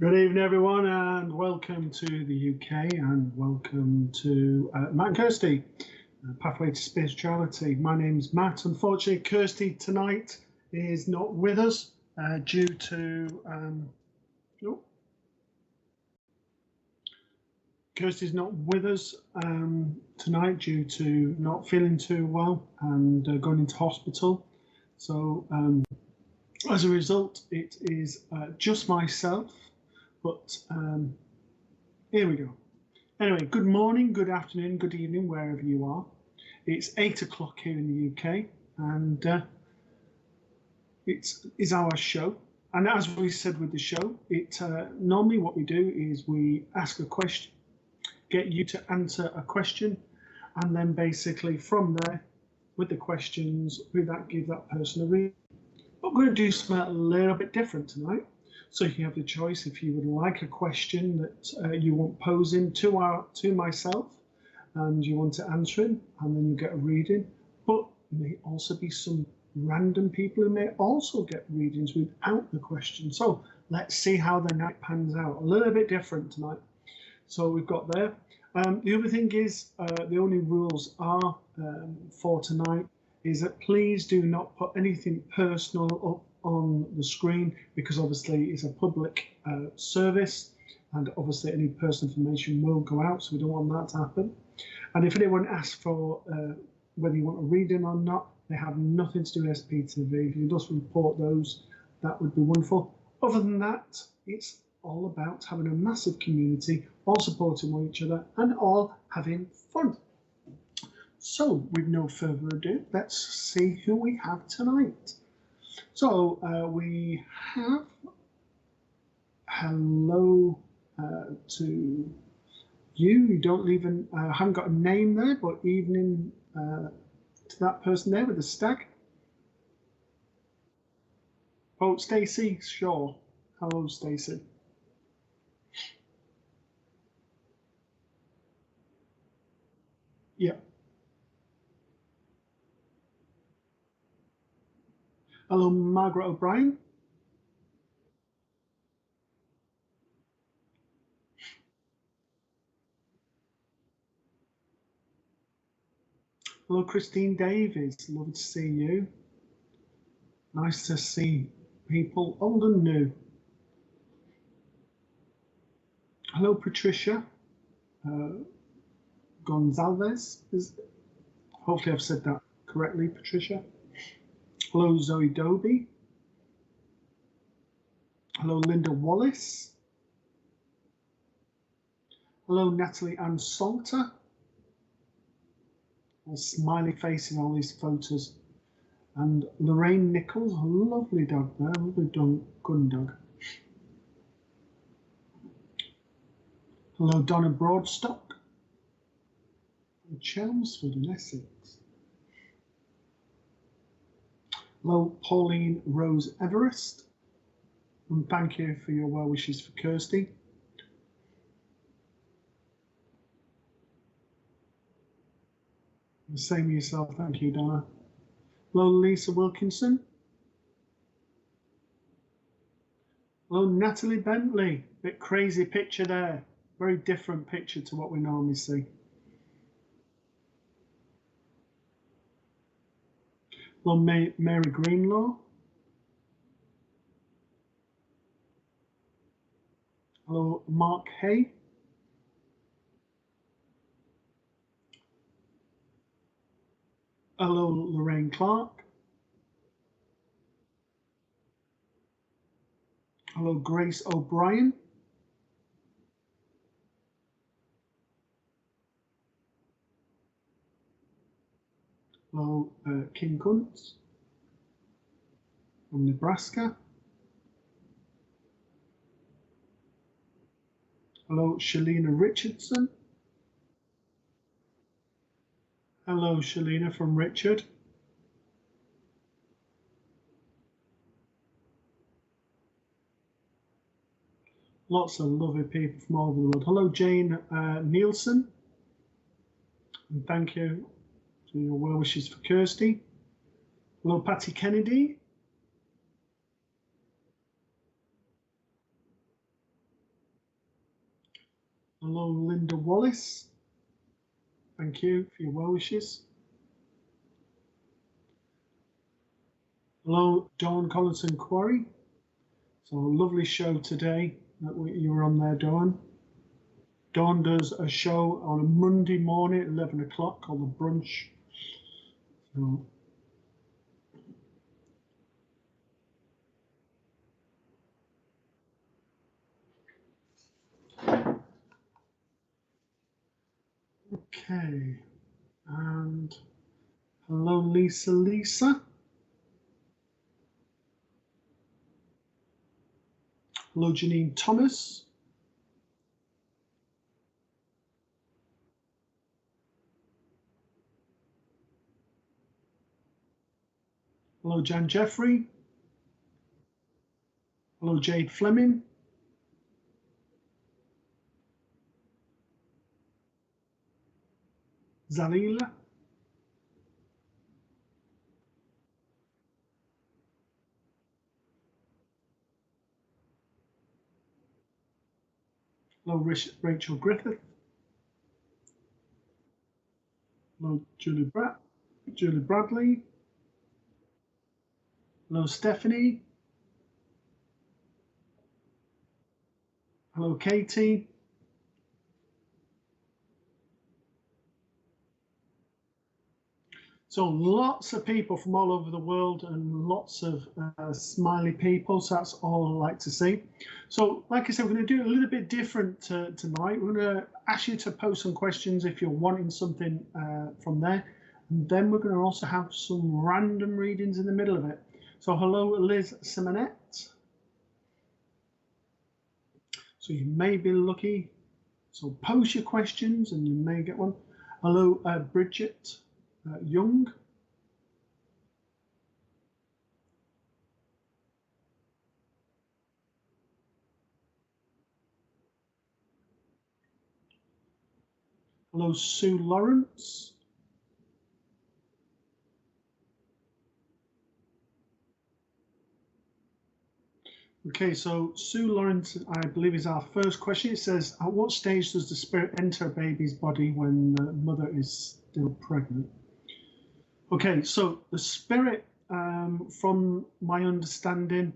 Good evening, everyone, and welcome to the UK, and welcome to Matt Kirsty, Pathway to Spirituality. My name's Matt. Unfortunately, Kirsty tonight is not with us due to Kirsty's not with us tonight due to not feeling too well and going into hospital. So as a result, it is just myself. But here we go. Anyway, good morning, good afternoon, good evening, wherever you are. It's 8 o'clock here in the UK, and it's our show. And as we said with the show, normally what we do is we ask a question, get you to answer a question, and then basically from there, with the questions, we give that person a read. But we're going to do something a little bit different tonight. So you have the choice if you would like a question that you want posing to myself, and you want to answer it, and then you get a reading. But there may also be some random people who may also get readings without the question. So let's see how the night pans out. A little bit different tonight. So we've got there. The other thing is, the only rules are for tonight is that please do not put anything personal up on the screen, because obviously it's a public service, and obviously any personal information will go out, so we don't want that to happen. And if anyone asks for whether you want a reading or not, they have nothing to do with SPTV. If you just report those, that would be wonderful. Other than that, it's all about having a massive community, all supporting each other and all having fun. So with no further ado, let's see who we have tonight. So we have hello to you. You don't even haven't got a name there, but evening to that person there with the stag. Oh, Stacey Shaw. Hello, Stacey. Yeah. Hello, Margaret O'Brien. Hello, Christine Davies. Lovely to see you. Nice to see people old and new. Hello, Patricia Gonzalez. Hopefully I've said that correctly, Patricia. Hello, Zoe Doby. Hello, Linda Wallace. Hello, Natalie Ann Salter. A smiley face in all these photos. And Lorraine Nichols, a lovely dog there, lovely good dog. Hello, Donna Broadstock. Chelmsford in Essex. Hello, Pauline Rose Everest. And thank you for your well wishes for Kirsty. The same yourself, thank you, Donna. Hello, Lisa Wilkinson. Hello, Natalie Bentley. Bit crazy picture there. Very different picture to what we normally see. Hello, Mary Greenlaw. Hello, Mark Hay. Hello, Lorraine Clark. Hello, Grace O'Brien. Hello, Kim Kuntz from Nebraska. Hello, Shalina Richardson. Hello, Shalina from Richard. Lots of lovely people from all over the world. Hello, Jane Nielsen. And thank you for your well wishes for Kirsty. Hello, Patty Kennedy. Hello, Linda Wallace. Thank you for your well wishes. Hello, Dawn Collinson Quarry. So, a lovely show today that you were on there, Dawn. Dawn does a show on a Monday morning at 11 o'clock called The Brunch. So, okay. And hello, Lisa. Hello, Janine Thomas. Hello, Jan Jeffrey. Hello, Jade Fleming. Zalila. Hello, Rachel Griffith. Hello, Julie Bradley. Hello, Stephanie. Hello, Katie. So lots of people from all over the world and lots of smiley people. So that's all I like to see. So like I said, we're going to do it a little bit different tonight. We're going to ask you to post some questions if you're wanting something from there. And then we're going to also have some random readings in the middle of it. So hello, Liz Simonette. So you may be lucky. So post your questions and you may get one. Hello, Bridget Young. Hello, Sue Lawrence. Okay, so Sue Lawrence, I believe, is our first question. It says, at what stage does the spirit enter a baby's body when the mother is still pregnant? Okay, so the spirit, from my understanding,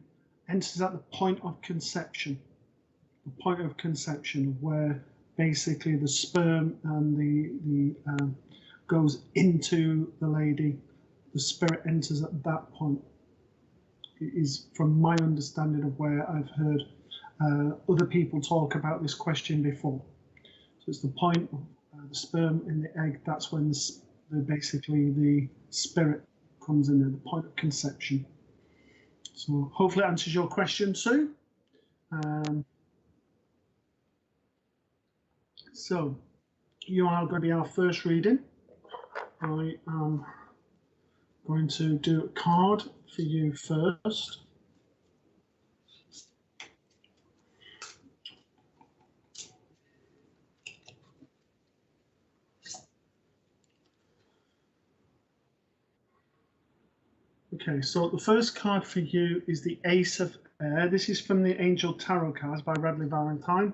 enters at the point of conception. The point of conception where basically the sperm and the goes into the lady. The spirit enters at that point. It is from my understanding of where I've heard other people talk about this question before. So it's the point of the sperm in the egg. That's when basically the spirit comes in there, the point of conception. So hopefully it answers your question, Sue. So you are going to be our first reading. I am going to do a card for you first. Okay, so the first card for you is the Ace of Air. This is from the Angel Tarot cards by Radley Valentine.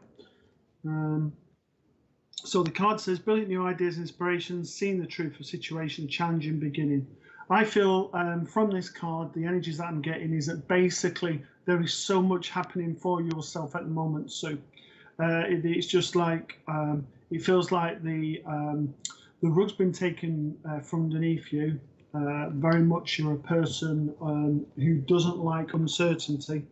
So the card says, brilliant new ideas, inspirations, seeing the truth of situation, challenging beginning. I feel from this card, the energies that I'm getting is that basically there is so much happening for yourself at the moment, Sue. It's just like, it feels like the rug's been taken from underneath you. Very much you're a person who doesn't like uncertainty,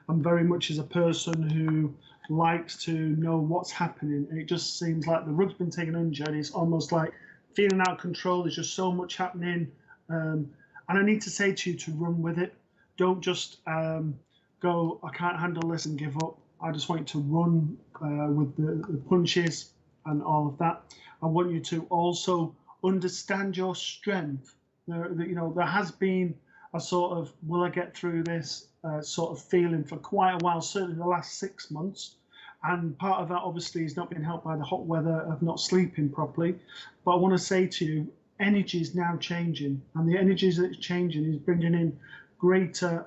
and very much is a person who likes to know what's happening. And it just seems like the rug's been taken under, and it's almost like feeling out of control. There's just so much happening. And I need to say to you to run with it. Don't just go, I can't handle this and give up. I just want you to run with the punches and all of that. I want you to also understand your strength. There has been a sort of, will I get through this sort of feeling for quite a while, certainly the last 6 months. And part of that obviously is not being helped by the hot weather of not sleeping properly. But I want to say to you, energy is now changing, and the energies that it's changing is bringing in greater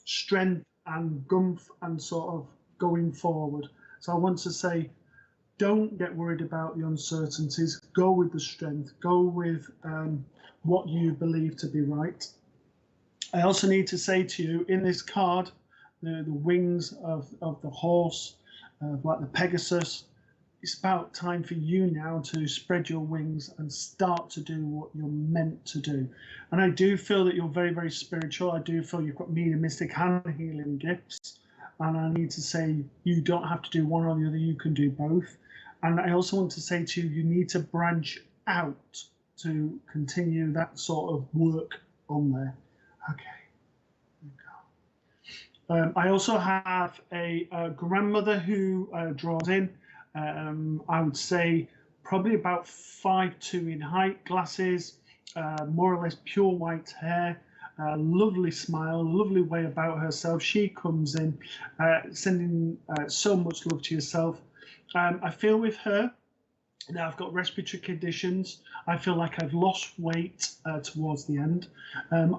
strength and gumph and sort of going forward. So I want to say don't get worried about the uncertainties. Go with the strength. Go with what you believe to be right. I also need to say to you, in this card, the wings of the horse, like the Pegasus, it's about time for you now to spread your wings and start to do what you're meant to do. And I do feel that you're very, very spiritual. I do feel you've got mediumistic and healing gifts. And I need to say, you don't have to do one or the other, you can do both. And I also want to say to you, you need to branch out to continue that sort of work on there. Okay. I also have a grandmother who draws in. I would say probably about 5'2" in height, glasses, more or less pure white hair, lovely smile, lovely way about herself. She comes in, sending so much love to yourself. I feel with her, now I've got respiratory conditions. I feel like I've lost weight towards the end.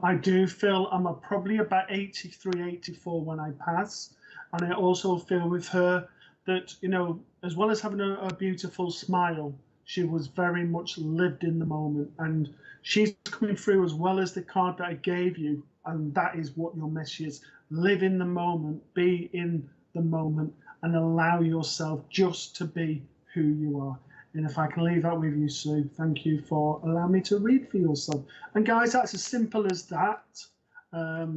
I do feel I'm probably about 83, 84 when I pass. And I also feel with her that, you know, as well as having a beautiful smile, she was very much lived in the moment. And she's coming through as well as the card that I gave you. And that is what your message is. Live in the moment, be in the moment, and allow yourself just to be who you are. And if I can leave that with you, Sue, thank you for allowing me to read for yourself. And guys, that's as simple as that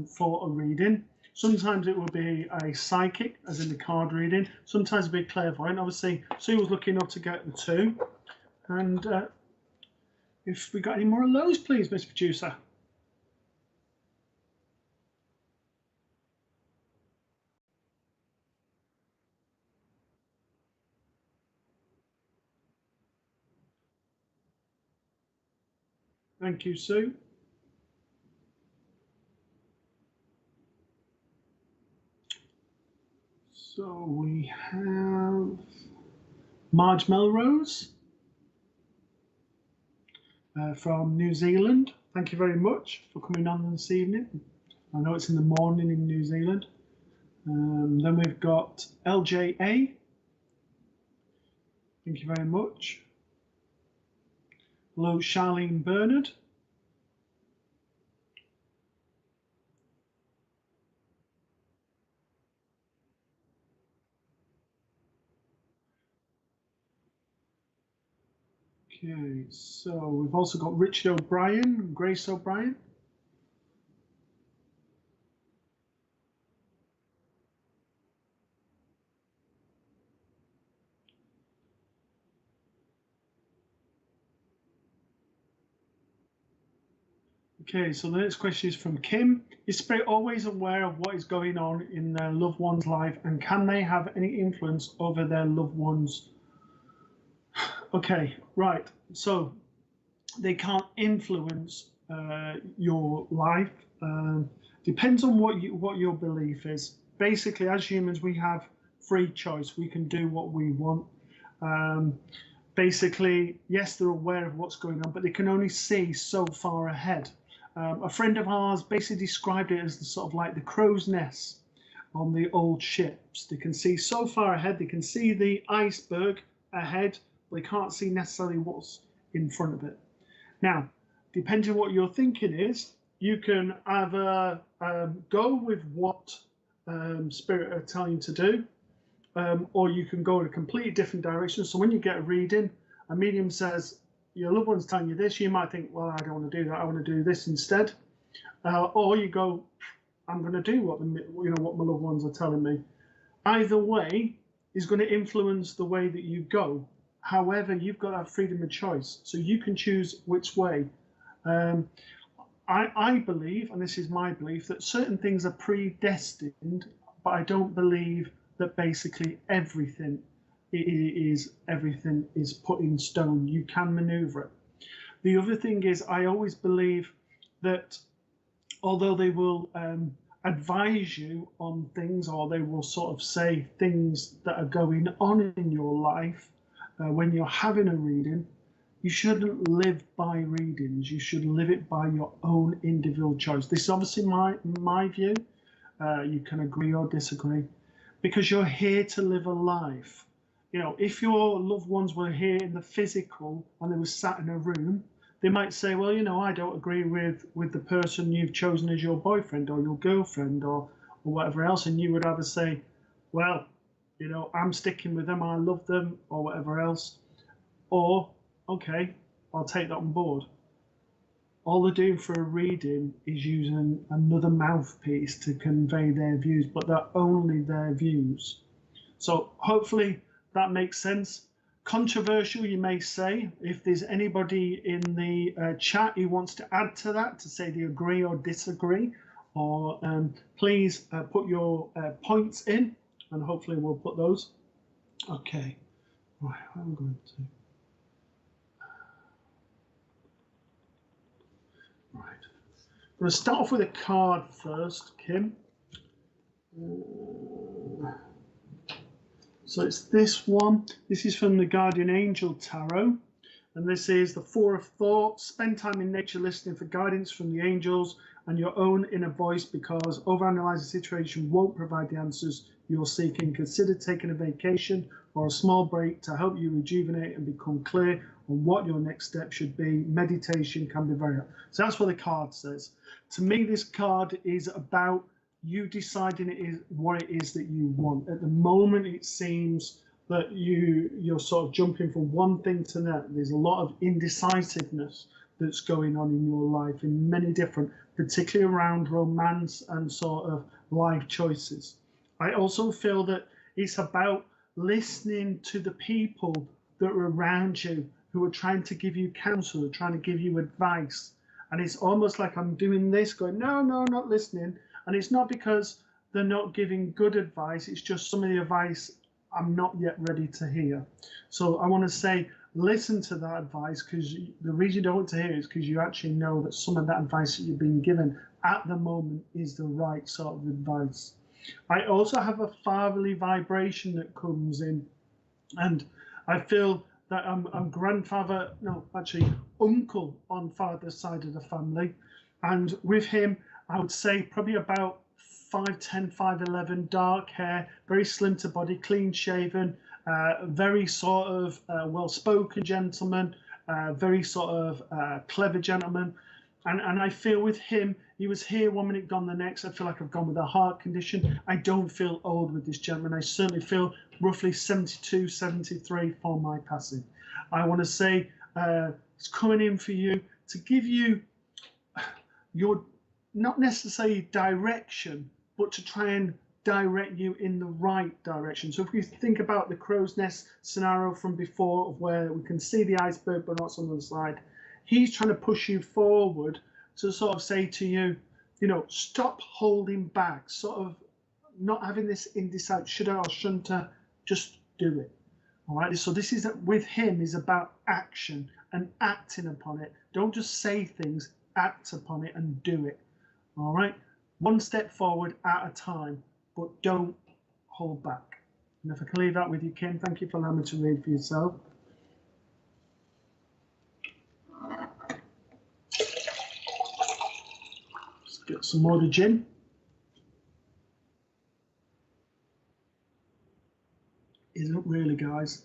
for a reading. Sometimes it will be a psychic, as in the card reading. Sometimes it'll be clairvoyant. Obviously, Sue was lucky enough to get the 2. And if we got any more of those, please, Mr. Producer. Thank you, Sue. So we have Marge Melrose from New Zealand. Thank you very much for coming on this evening. I know it's in the morning in New Zealand. Then we've got LJA. Thank you very much. Hello, Charlene Bernard. Okay, so we've also got Richard O'Brien, Grace O'Brien. Okay, so the next question is from Kim. Is Spirit always aware of what is going on in their loved one's life, and can they have any influence over their loved ones? Okay, right. So they can't influence your life. Depends on what your belief is. Basically, as humans, we have free choice. We can do what we want. Basically, yes, they're aware of what's going on, but they can only see so far ahead. A friend of ours basically described it as the sort of like the crow's nest on the old ships. They can see so far ahead. They can see the iceberg ahead, but they can't see necessarily what's in front of it. Now, depending on what your thinking is, you can either go with what Spirit are telling you to do, or you can go in a completely different direction. So when you get a reading, a medium says, your loved one's telling you this, you might think, well, I don't want to do that, I want to do this instead. Or you go, I'm going to do what my loved ones are telling me. Either way is going to influence the way that you go. However, you've got that freedom of choice, so you can choose which way. I believe, and this is my belief, that certain things are predestined, but I don't believe that basically everything is put in stone. You can maneuver it. The other thing is, I always believe that although they will advise you on things, or they will sort of say things that are going on in your life when you're having a reading, you shouldn't live by readings. You should live it by your own individual choice. This is obviously my view. You can agree or disagree, because you're here to live a life. You know, if your loved ones were here in the physical and they were sat in a room, they might say, well, you know, I don't agree with the person you've chosen as your boyfriend or your girlfriend or whatever else, and you would either say, well, you know, I'm sticking with them, I love them, or whatever else, or okay, I'll take that on board. All they're doing for a reading is using another mouthpiece to convey their views, but they're only their views. So hopefully that makes sense. Controversial, you may say. If there's anybody in the chat who wants to add to that, to say they agree or disagree, or please put your points in, and hopefully we'll put those. Okay, right, I'm going to. Right. I'm going to start off with a card first, Kim. So it's this one. This is from the Guardian Angel Tarot. And this is the Four of Thoughts. Spend time in nature listening for guidance from the angels and your own inner voice, because overanalyzing the situation won't provide the answers you're seeking. Consider taking a vacation or a small break to help you rejuvenate and become clear on what your next step should be. Meditation can be very helpful. So that's what the card says. To me, this card is about you deciding what it is that you want. At the moment, it seems that you're sort of jumping from one thing to that. There's a lot of indecisiveness that's going on in your life in many different, particularly around romance and sort of life choices. I also feel that it's about listening to the people that are around you who are trying to give you counsel, trying to give you advice. And it's almost like I'm doing this, going, no, not listening. And it's not because they're not giving good advice, it's just some of the advice I'm not yet ready to hear. So I want to say, listen to that advice, because the reason you don't want to hear it is because you actually know that some of that advice that you've been given at the moment is the right sort of advice. I also have a fatherly vibration that comes in, and I feel that I'm grandfather, no, actually uncle on father's side of the family. And with him, I would say probably about 5'10", 5'11", dark hair, very slim to body, clean shaven, very sort of well-spoken gentleman, very sort of clever gentleman. And I feel with him, he was here one minute, gone the next. I feel like I've gone with a heart condition. I don't feel old with this gentleman. I certainly feel roughly 72, 73 for my passing. I want to say it's coming in for you to give you your, not necessarily direction, but to try and direct you in the right direction. So if we think about the crow's nest scenario from before, of where we can see the iceberg but not on the side, he's trying to push you forward to sort of say to you, you know, stop holding back, sort of not having this indecisive, should I or shouldn't I, just do it. All right, so this is with him is about action and acting upon it. Don't just say things, act upon it and do it. All right, one step forward at a time, but don't hold back. And if I can leave that with you, Kim, thank you for allowing me to read for yourself. Let's get some more of the gin. Isn't really, guys.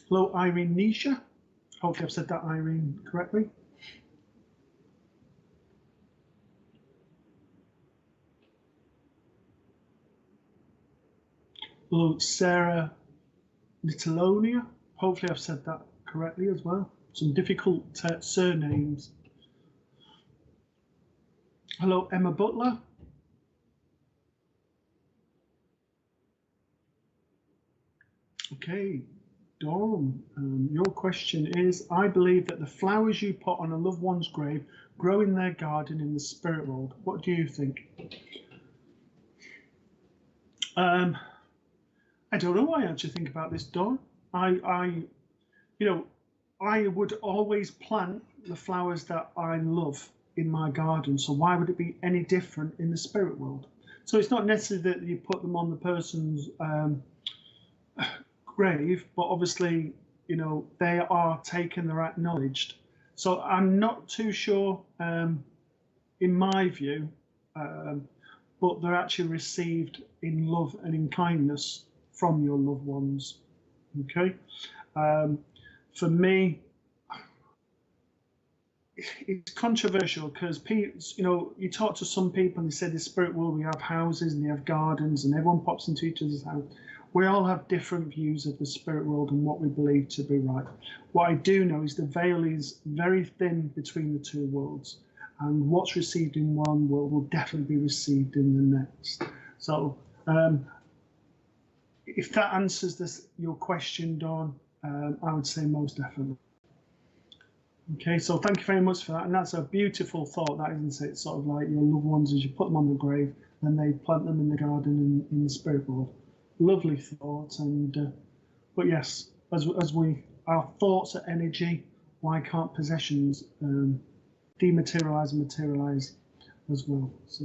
Hello, Irene Nisha. Hopefully I've said that, Irene, correctly. Hello, Sarah Litalonia. Hopefully I've said that correctly as well. Some difficult surnames. Hello, Emma Butler. Okay, Dawn, your question is, I believe that the flowers you put on a loved one's grave grow in their garden in the spirit world. What do you think? I don't know what I actually think about this, Dawn. I would always plant the flowers that I love in my garden. So why would it be any different in the spirit world? So it's not necessarily that you put them on the person's grave, but obviously, you know, they are taken, they're acknowledged. So I'm not too sure, in my view, but they're actually received in love and in kindness from your loved ones. Okay. For me, it's controversial because you talk to some people and they say the spirit world, we have houses and they have gardens and everyone pops into each other's house. We all have different views of the spirit world and what we believe to be right. What I do know is the veil is very thin between the two worlds, and what's received in one world will definitely be received in the next. So if that answers your question, Dawn, I would say most definitely. Okay, so thank you very much for that. And that's a beautiful thought, that, isn't it? It's sort of like your loved ones, as you put them on the grave, then they plant them in the garden in the spirit world. Lovely thought. And but yes, as our thoughts are energy, why can't possessions dematerialize and materialize as well? So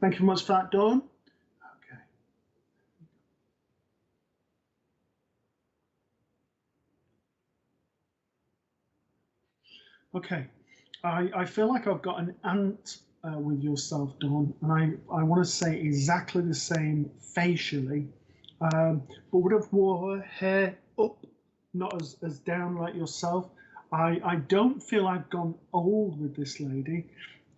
thank you very much for that, Dawn. Okay, I feel like I've got an ant with yourself, Dawn, and I want to say exactly the same facially, but would have wore her hair up, not as down like yourself. I don't feel I've gone old with this lady,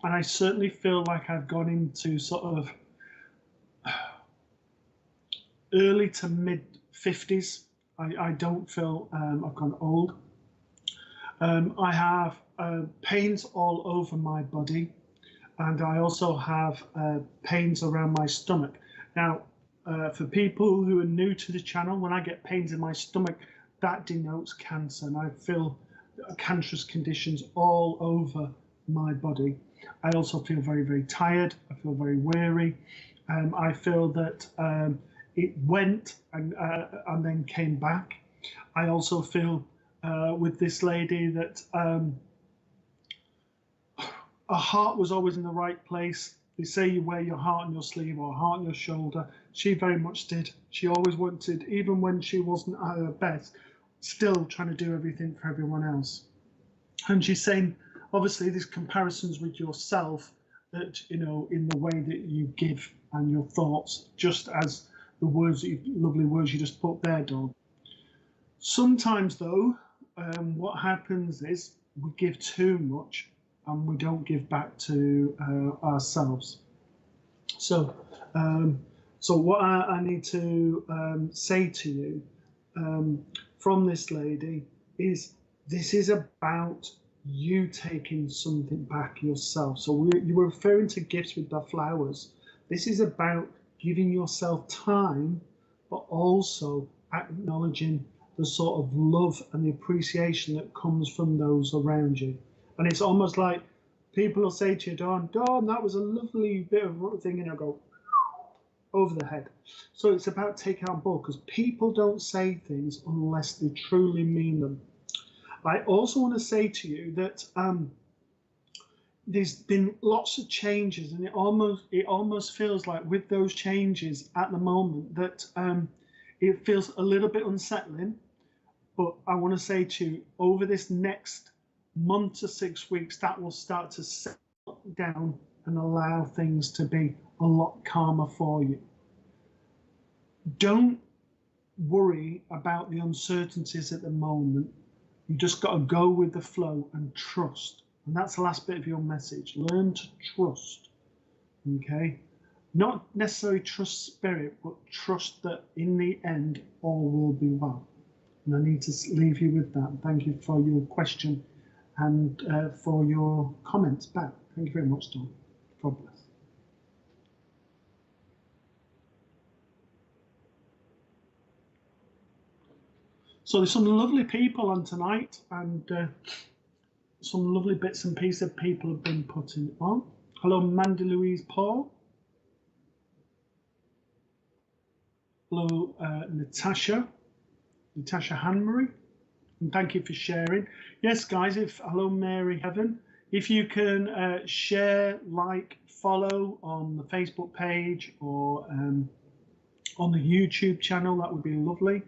and I certainly feel like I've gone into sort of early to mid 50s. I don't feel I've gone old. I have pains all over my body, and I also have pains around my stomach. Now, for people who are new to the channel, when I get pains in my stomach, that denotes cancer, and I feel cancerous conditions all over my body. I also feel very, very tired. I feel very weary. I feel that it went and then came back. I also feel with this lady that her heart was always in the right place. They say you wear your heart on your sleeve or heart on your shoulder. She very much did. She always wanted, even when she wasn't at her best, still trying to do everything for everyone else. And she's saying, obviously, there's comparisons with yourself that, in the way that you give and your thoughts, just as the words, lovely words you just put there, Dawn. Sometimes, though, what happens is we give too much and we don't give back to ourselves. So what I need to say to you from this lady is, this is about you taking something back yourself. So you were referring to gifts with the flowers. This is about giving yourself time, but also acknowledging the sort of love and the appreciation that comes from those around you. And it's almost like people will say to you, Dawn, that was a lovely bit of thing, and I'll go over the head. So it's about taking on board, because people don't say things unless they truly mean them. I also want to say to you that there's been lots of changes, and it almost feels like with those changes at the moment that it feels a little bit unsettling. But I want to say to you, over this next month to 6 weeks, that will start to settle down and allow things to be a lot calmer for you. Don't worry about the uncertainties at the moment. You just got to go with the flow and trust. And that's the last bit of your message. Learn to trust. Okay? Not necessarily trust spirit, but trust that in the end, all will be well. And I need to leave you with that. Thank you for your question and for your comments back. Thank you very much, Tom. God bless. So there's some lovely people on tonight, and some lovely bits and pieces people have been putting on. Hello, Mandy Louise Paul. Hello, Natasha Hanmarie. And thank you for sharing. Yes, guys, hello, Mary Heaven. If you can share, like, follow on the Facebook page or on the YouTube channel, that would be lovely.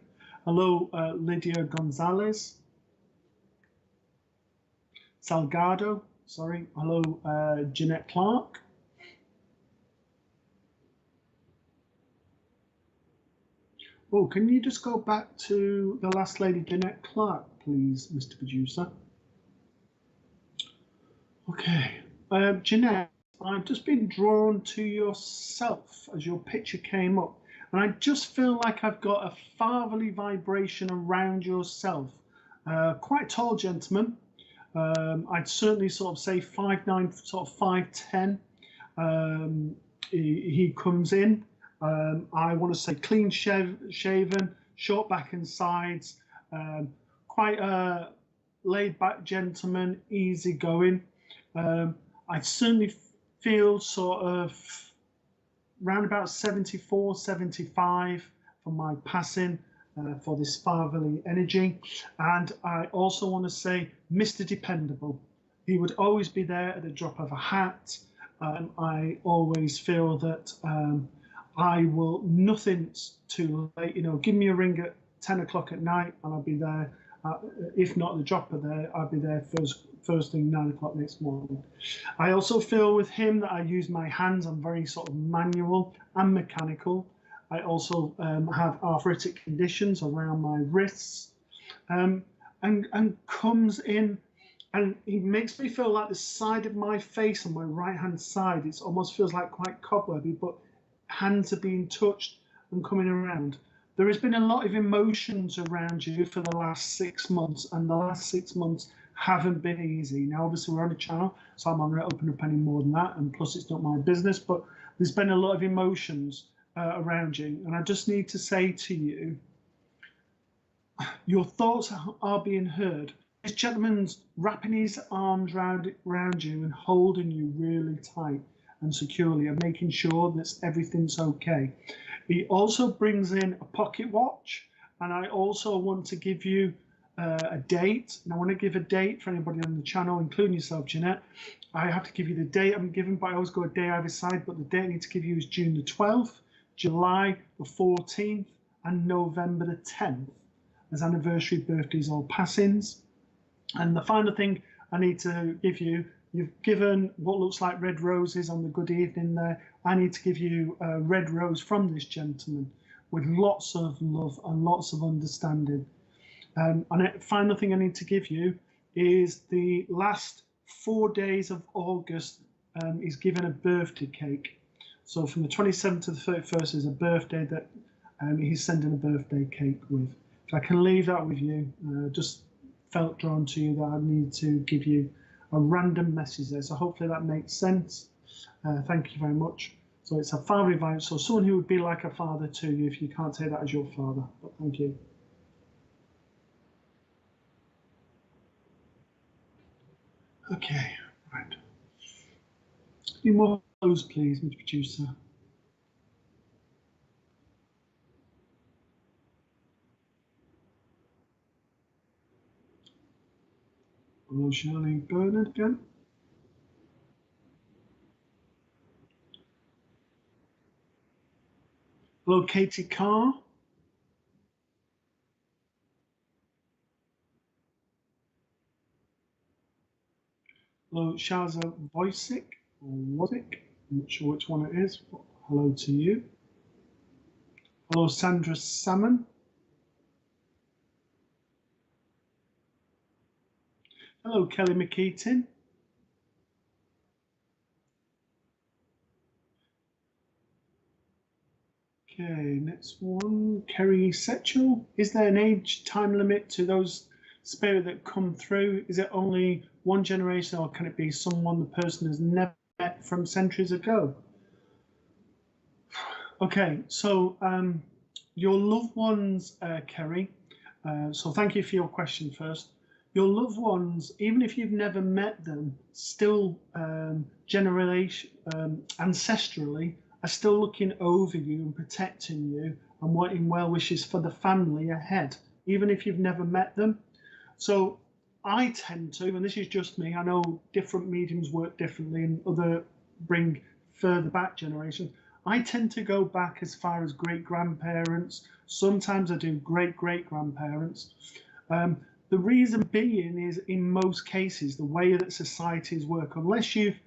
Hello, Lydia Gonzalez. Salgado, sorry. Hello, Jeanette Clark. Oh, can you just go back to the last lady, Jeanette Clark, please, Mr. Producer? Okay. Jeanette, I've just been drawn to yourself as your picture came up, and I just feel like I've got a fatherly vibration around yourself. Quite tall gentleman. I'd certainly sort of say 5'9", sort of 5'10". He comes in. I want to say clean shaven, short back and sides, quite a laid back gentleman, easy going. I certainly feel sort of round about 74, 75 for my passing, for this fatherly energy. And I also want to say Mr. Dependable. He would always be there at the drop of a hat. I always feel that I will, nothing's too late. You know, give me a ring at 10 o'clock at night and I'll be there. If not the drop of there, I'll be there first thing 9 o'clock next morning. I also feel with him that I use my hands. I'm very sort of manual and mechanical. I also have arthritic conditions around my wrists, and comes in, and he makes me feel like the side of my face on my right hand side, it almost feels like quite cobwebby, but hands are being touched and coming around. There has been a lot of emotions around you for the last 6 months, and the last 6 months haven't been easy. Now, obviously, we're on a channel, so I'm not going to open up any more than that, and plus, it's not my business, but there's been a lot of emotions around you, and I just need to say to you, your thoughts are being heard. This gentleman's wrapping his arms around you and holding you really tight and securely and making sure that everything's okay. He also brings in a pocket watch, and I also want to give you a date. And I want to give a date for anybody on the channel, including yourself, Jeanette. I have to give you the date I'm given, but I always go a day either side, but the date I need to give you is June the 12th, July the 14th, and November the 10th as anniversary, birthdays, or passings. And the final thing I need to give you, you've given what looks like red roses on the good evening there. I need to give you a red rose from this gentleman with lots of love and lots of understanding. And the final thing I need to give you is the last 4 days of August is given a birthday cake. So from the 27th to the 31st is a birthday that he's sending a birthday cake with. If I can leave that with you, just felt drawn to you that I need to give you a random message there. So hopefully that makes sense. Thank you very much. So it's a fatherly vibe, so someone who would be like a father to you if you can't take that as your father. But thank you. Okay, right. Any more close, please, Mr. Producer. Hello, Shirley Bernard again. Hello, Katie Carr. Hello, Shaza Voisic, or Wozzik. I'm not sure which one it is, but hello to you. Hello, Sandra Salmon. Hello, Kelly McKeaton. Okay, next one, Kerry Setchell. Is there an age time limit to those spirit that come through? Is it only one generation, or can it be someone the person has never met from centuries ago? Okay, so your loved ones, Kerry, so thank you for your question first. Your loved ones, even if you've never met them, still ancestrally, are still looking over you and protecting you and wanting well wishes for the family ahead, even if you've never met them. So I tend to, and this is just me, I know different mediums work differently and other bring further back generations. I tend to go back as far as great-grandparents. Sometimes I do great-great-grandparents. The reason being is, in most cases, the way that societies work, unless you've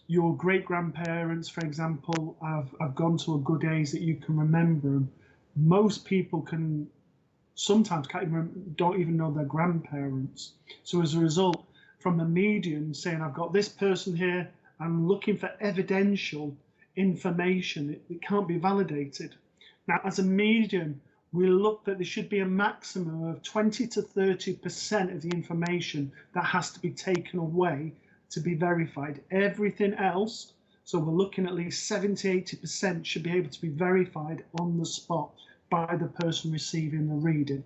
your great-grandparents, for example, have gone to a good age that you can remember them, most people sometimes don't even know their grandparents. So as a result, from a medium saying, I've got this person here, I'm looking for evidential information, it can't be validated. Now, as a medium, we look that there should be a maximum of 20 to 30% of the information that has to be taken away to be verified. Everything else, so we're looking at least 70, 80% should be able to be verified on the spot by the person receiving the reading.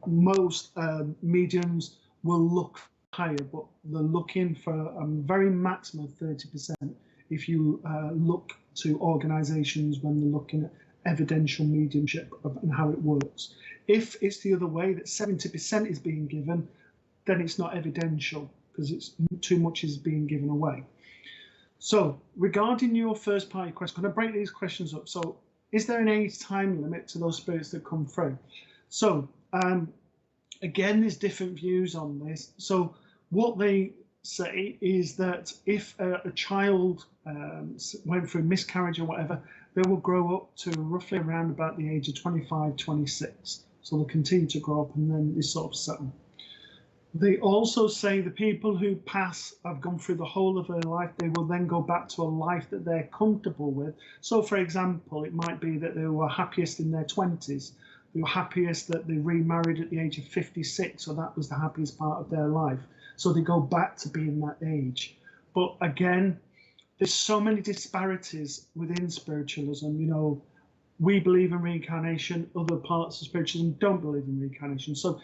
Most mediums will look higher, but they're looking for a very maximum of 30% if you look to organizations when they're looking at evidential mediumship and how it works. If it's the other way, that 70% is being given, then it's not evidential because it's too much is being given away. So regarding your first part of your question, I'm going to break these questions up. So is there an age time limit to those spirits that come through? So again, there's different views on this. So what they say is that if a child went through miscarriage or whatever, they will grow up to roughly around about the age of 25, 26. So they'll continue to grow up and then they sort of settle. They also say the people who pass have gone through the whole of their life, they will then go back to a life that they're comfortable with. So for example, it might be that they were happiest in their 20s. They were happiest that they remarried at the age of 56, so that was the happiest part of their life. So they go back to being that age. But again, there's so many disparities within spiritualism. We believe in reincarnation, other parts of spiritualism don't believe in reincarnation. So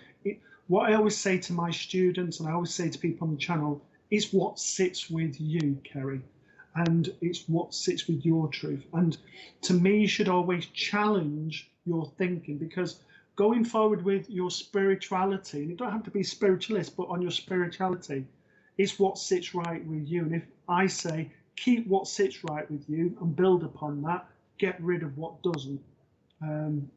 what I always say to my students, and I always say to people on the channel, is what sits with you, Kerry, and it's what sits with your truth. And to me, you should always challenge your thinking, because going forward with your spirituality, and you don't have to be spiritualist, but on your spirituality, it's what sits right with you. And if I say, keep what sits right with you and build upon that, get rid of what doesn't on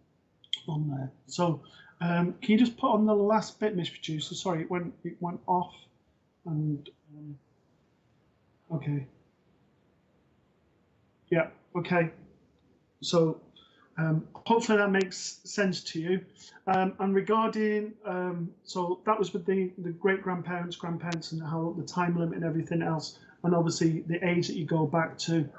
there. So can you just put on the last bit, Miss Producer? Sorry, it went off. And okay. Yeah, okay. So hopefully that makes sense to you. And regarding, so that was with the great-grandparents, grandparents, and how the time limit and everything else, and obviously the age that you go back to.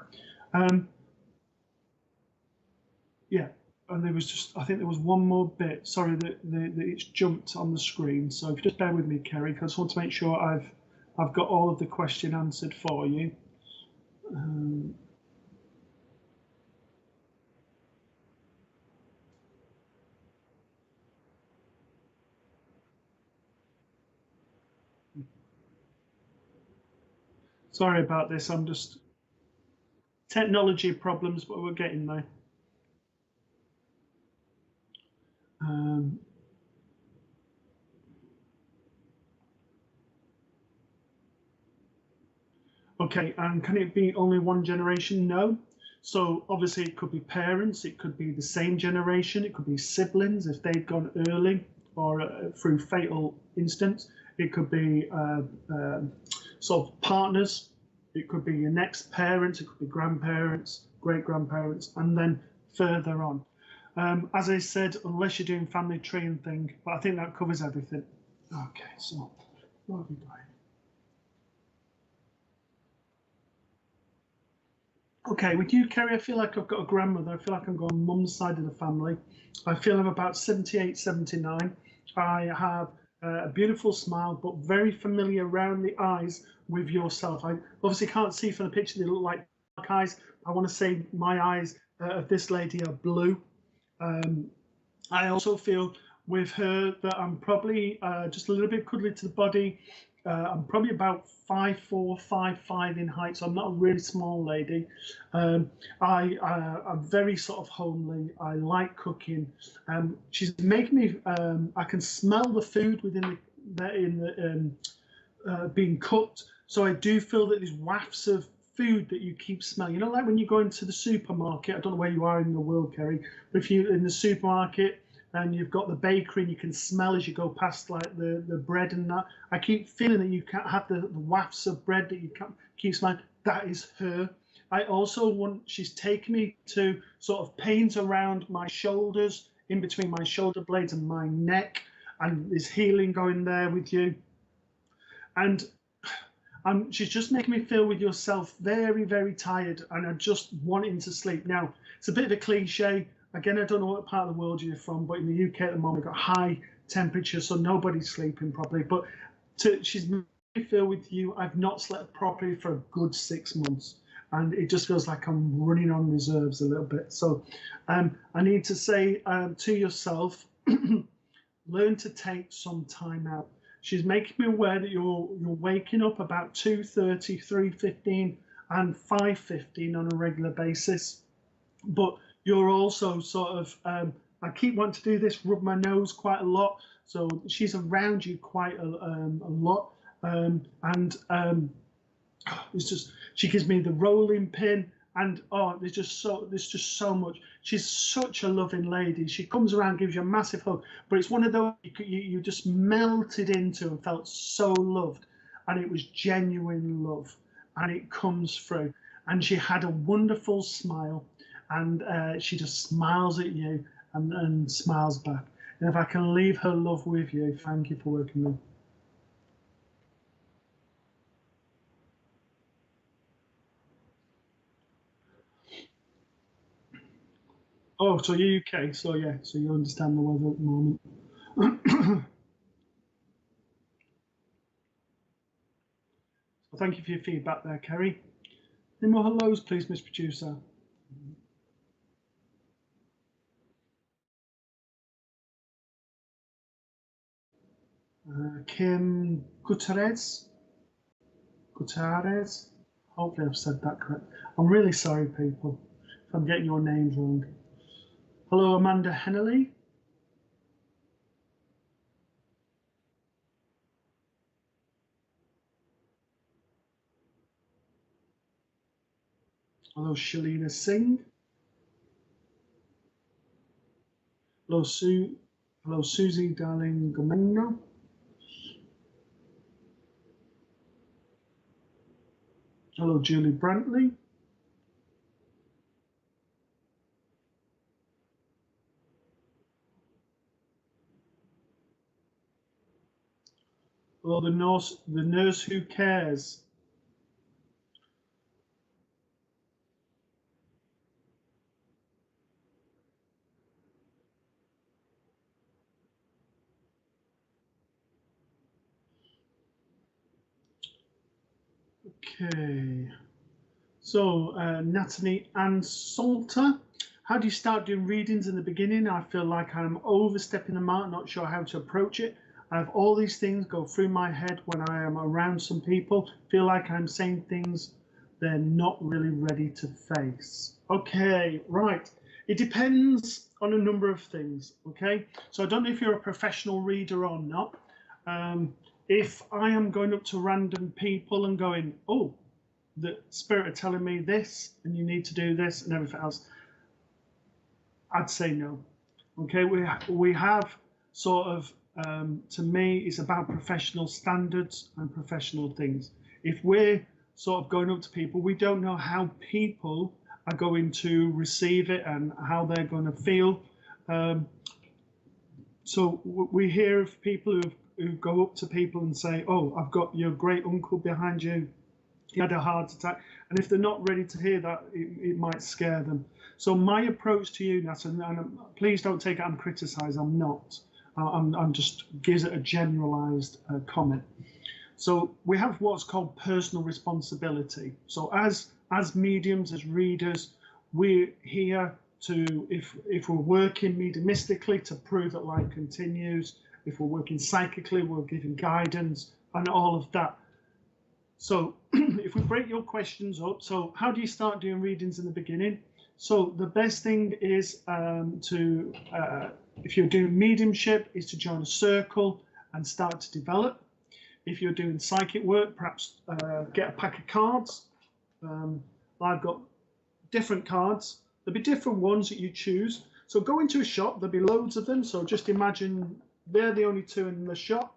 Yeah, and there was just, I think there was one more bit. Sorry that it's jumped on the screen. So if you just bear with me, Kerry, because I just want to make sure I've got all of the question answered for you. Sorry about this. I'm just technology problems, but we're getting there. Okay, and can it be only one generation? No. So obviously it could be parents, it could be the same generation, it could be siblings if they've gone early or through fatal instance. It could be sort of partners, it could be your next parents, it could be grandparents, great-grandparents, and then further on. As I said, unless you're doing family tree and thing, but I think that covers everything. Okay, so what have we got? Okay, with you, Kerry, I feel like I've got a grandmother. I feel like I'm going mum's side of the family. I feel I'm about 78, 79. I have a beautiful smile, but very familiar around the eyes with yourself. I obviously can't see from the picture, they look like dark eyes. I want to say my eyes of this lady are blue. I also feel with her that I'm probably just a little bit cuddly to the body. I'm probably about 5'4", 5'5" in height, so I'm not a really small lady. I'm very sort of homely. I like cooking. She's making me. I can smell the food within being cooked. So I do feel that there's wafts of food that you keep smelling. You know, like when you go into the supermarket. I don't know where you are in the world, Kerry, but if you're in the supermarket and you've got the bakery and you can smell as you go past like the bread and that. I keep feeling that you can't have the wafts of bread that you can't keep smelling. That is her. I also want, she's taken me to sort of paint around my shoulders, in between my shoulder blades and my neck, and there's healing going there with you. And she's just making me feel with yourself very, very tired, and I'm just wanting to sleep. Now, it's a bit of a cliche. Again, I don't know what part of the world you're from, but in the UK at the moment, we've got high temperature, so nobody's sleeping properly. But she's making me feel with you, I've not slept properly for a good 6 months. And it just feels like I'm running on reserves a little bit. So I need to say to yourself, learn to take some time out. She's making me aware that you're waking up about 2:30, 3:15 and 5:15 on a regular basis. But you're also sort of, I keep wanting to do this, rub my nose quite a lot. So she's around you quite a lot. It's just, she gives me the rolling pin, and there's just so much. She's such a loving lady. She comes around, gives you a massive hug, but it's one of those you just melted into and felt so loved, and it was genuine love, and it comes through. And she had a wonderful smile, and she just smiles at you and smiles back. And if I can leave her love with you, thank you for working with me. Oh, so you're UK, so yeah, so you understand the weather at the moment. So thank you for your feedback there, Kerry. Any more hellos, please, Miss Producer? Kim Gutierrez. Hopefully I've said that correct. I'm really sorry, people, if I'm getting your names wrong. Hello, Amanda Hennelly. Hello, Shalina Singh. Hello, Susie Darling Gomeno. Hello, Julie Brantley. Hello, the nurse who cares. Okay. So, Natalie Ann Salter, how do you start doing readings in the beginning? I feel like I'm overstepping the mark, not sure how to approach it. I have all these things go through my head when I am around some people, feel like I'm saying things they're not really ready to face. Okay, right. It depends on a number of things, okay? So I don't know if you're a professional reader or not. If I am going up to random people and going, oh, the spirit are telling me this and you need to do this and everything else, I'd say no. Okay, we have sort of, to me, it's about professional standards and professional things. If we're sort of going up to people, we don't know how people are going to receive it and how they're going to feel. So we hear of people who go up to people and say, oh, I've got your great uncle behind you, he had a heart attack. And if they're not ready to hear that, it might scare them. So my approach to you, Nat, and please don't take it I'm criticizing, I'm not. I'm just gives it a generalized comment. So we have what's called personal responsibility. So as mediums, as readers, we're here to, if we're working mediumistically, to prove that life continues. If we're working psychically, we're giving guidance and all of that. So if we break your questions up, so how do you start doing readings in the beginning? So the best thing is if you're doing mediumship, is to join a circle and start to develop. If you're doing psychic work, perhaps get a pack of cards. I've got different cards. There'll be different ones that you choose. So go into a shop, there'll be loads of them. So just imagine they're the only two in the shop.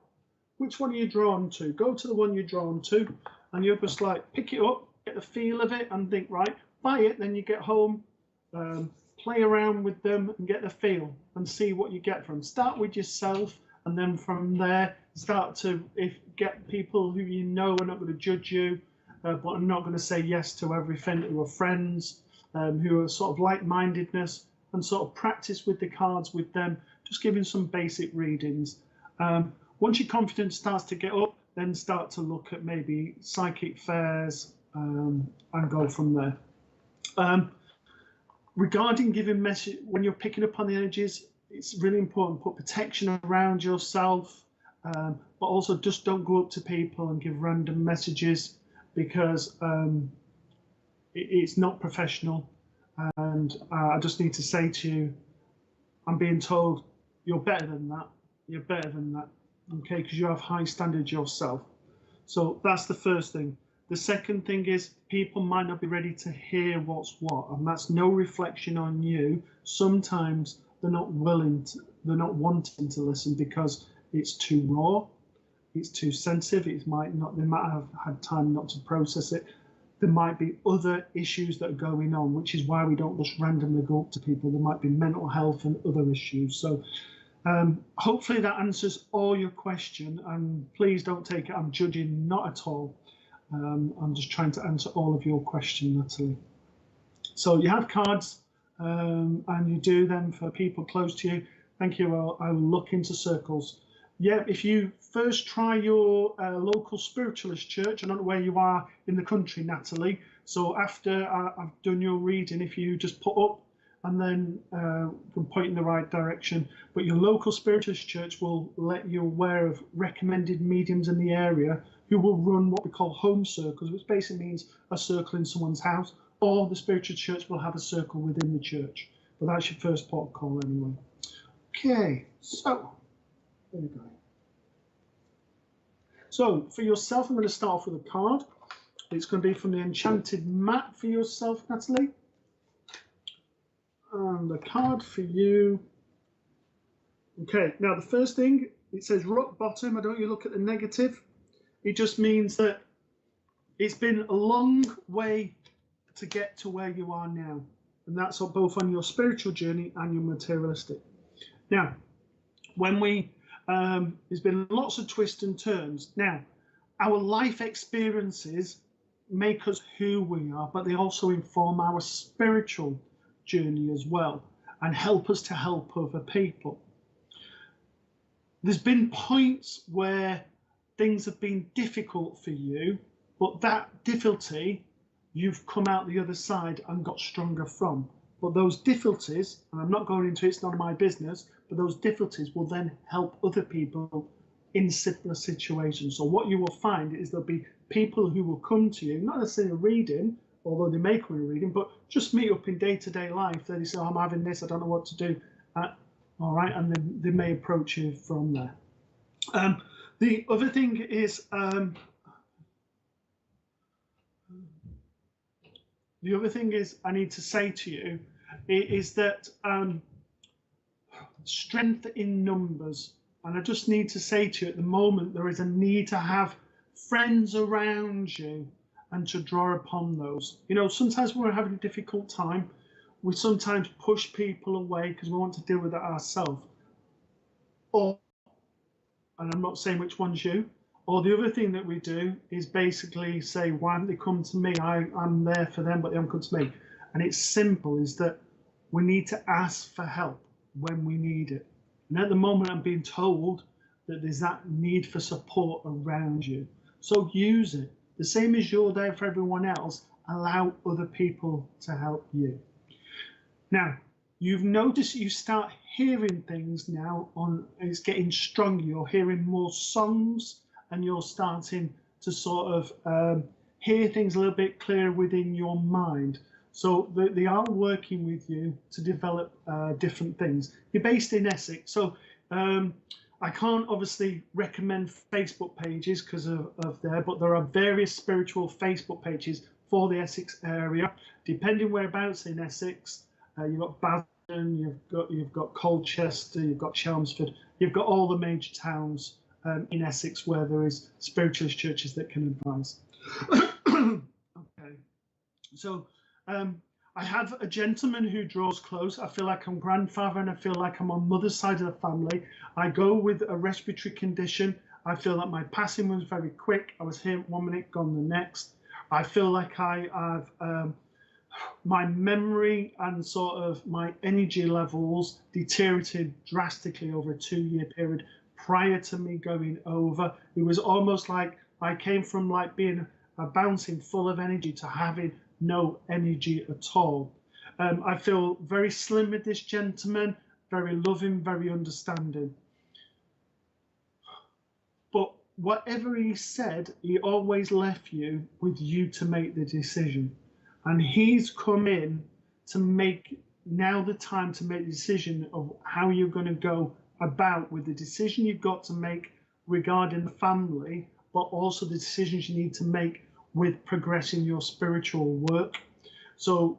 Which one are you drawn to? Go to the one you're drawn to, and you're just like, pick it up, get the feel of it, and think, right, buy it, then you get home, play around with them and get the feel and see what you get from them. Start with yourself, and then from there start to get people who you know are not going to judge you, but are not going to say yes to everything, who are friends, who are sort of like-mindedness, and sort of practice with the cards with them, just giving some basic readings. Once your confidence starts to get up, then start to look at maybe psychic fairs and go from there. Regarding giving message, when you're picking up on the energies, it's really important, put protection around yourself, but also just don't go up to people and give random messages, because it's not professional. And I just need to say to you, I'm being told you're better than that. You're better than that, okay? Because you have high standards yourself. So that's the first thing. The second thing is people might not be ready to hear what's what, and that's no reflection on you. Sometimes they're not willing to, they're not wanting to listen because it's too raw, it's too sensitive. They might have had time not to process it. There might be other issues that are going on, which is why we don't just randomly go up to people. There might be mental health and other issues. So hopefully that answers all your question, and please don't take it I'm judging, not at all. I'm just trying to answer all of your questions, Natalie. So you have cards, and you do them for people close to you. Thank you. I will look into circles. Yeah, if you first try your local spiritualist church, I don't know where you are in the country, Natalie. So after I've done your reading, if you just put up and then can point in the right direction. But your local spiritualist church will let you aware of recommended mediums in the area who will run what we call home circles, which basically means a circle in someone's house, or the spiritual church will have a circle within the church. But that's your first port of call anyway. Okay, so there we go. So for yourself, I'm going to start off with a card. It's going to be from the Enchanted Matt for yourself, Natalie. And the card for you. Okay, now the first thing, it says rock bottom. I don't want you to look at the negative. It just means that it's been a long way to get to where you are now. And that's both on your spiritual journey and your materialistic. Now, when there's been lots of twists and turns. Now, our life experiences make us who we are, but they also inform our spiritual journey as well and help us to help other people. There's been points where things have been difficult for you, but that difficulty you've come out the other side and got stronger from. But those difficulties, and I'm not going into it, it's none of my business, but those difficulties will then help other people in similar situations. So what you will find is there'll be people who will come to you, not necessarily a reading, although they may come in a reading, but just meet up in day-to-day life. They say, oh, I'm having this, I don't know what to do. All right, and then they may approach you from there. The other thing is, I need to say to you is that strength in numbers. And I just need to say to you at the moment, there is a need to have friends around you and to draw upon those. You know, sometimes when we're having a difficult time, we sometimes push people away because we want to deal with it ourselves. Or, and I'm not saying which one's you, or the other thing that we do is basically say, why haven't they come to me? I'm there for them, but they haven't come to me. And it's simple, is that we need to ask for help when we need it. And at the moment, I'm being told that there's that need for support around you. So use it. The same as you're there for everyone else, allow other people to help you. Now, you've noticed you start hearing things now it's getting stronger. You're hearing more songs and you're starting to sort of hear things a little bit clearer within your mind. So they are working with you to develop different things. You're based in Essex, so I can't obviously recommend Facebook pages because of there, but there are various spiritual Facebook pages for the Essex area. Depending whereabouts in Essex, you've got Basden, you've got Colchester, you've got Chelmsford, you've got all the major towns in Essex where there is spiritualist churches that can advise. Okay, so I have a gentleman who draws close. I feel like I'm grandfather and I feel like I'm on mother's side of the family. I go with a respiratory condition. I feel that my passing was very quick. I was here 1 minute, gone the next. I feel like I have my memory and sort of my energy levels deteriorated drastically over a 2 year period prior to me going over. It was almost like I came from like being a bouncing full of energy to having no energy at all. I feel very slim with this gentleman, very loving, very understanding. But whatever he said, he always left you with you to make the decision. And he's come in to make now the time to make the decision of how you're going to go about with the decision you've got to make regarding the family, but also the decisions you need to make with progressing your spiritual work. So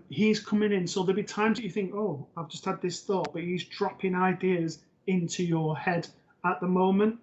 he's coming in. So there'll be times that you think, oh, I've just had this thought, but he's dropping ideas into your head at the moment.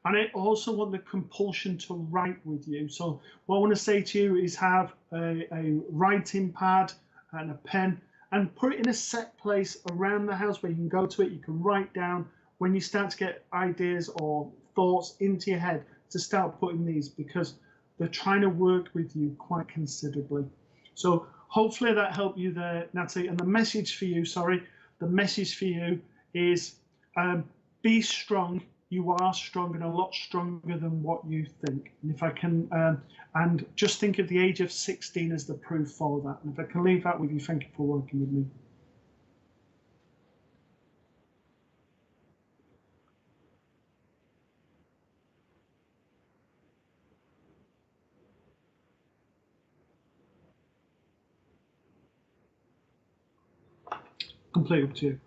And I also want the compulsion to write with you. So what I want to say to you is have a writing pad and a pen and put it in a set place around the house where you can go to it. You can write down when you start to get ideas or thoughts into your head to start putting these, because they're trying to work with you quite considerably. So hopefully that helped you there, Natalie. And the message for you, the message for you is be strong. You are strong and a lot stronger than what you think. And if I can, and just think of the age of 16 as the proof for that. And if I can leave that with you, thank you for working with me. Completely up to you.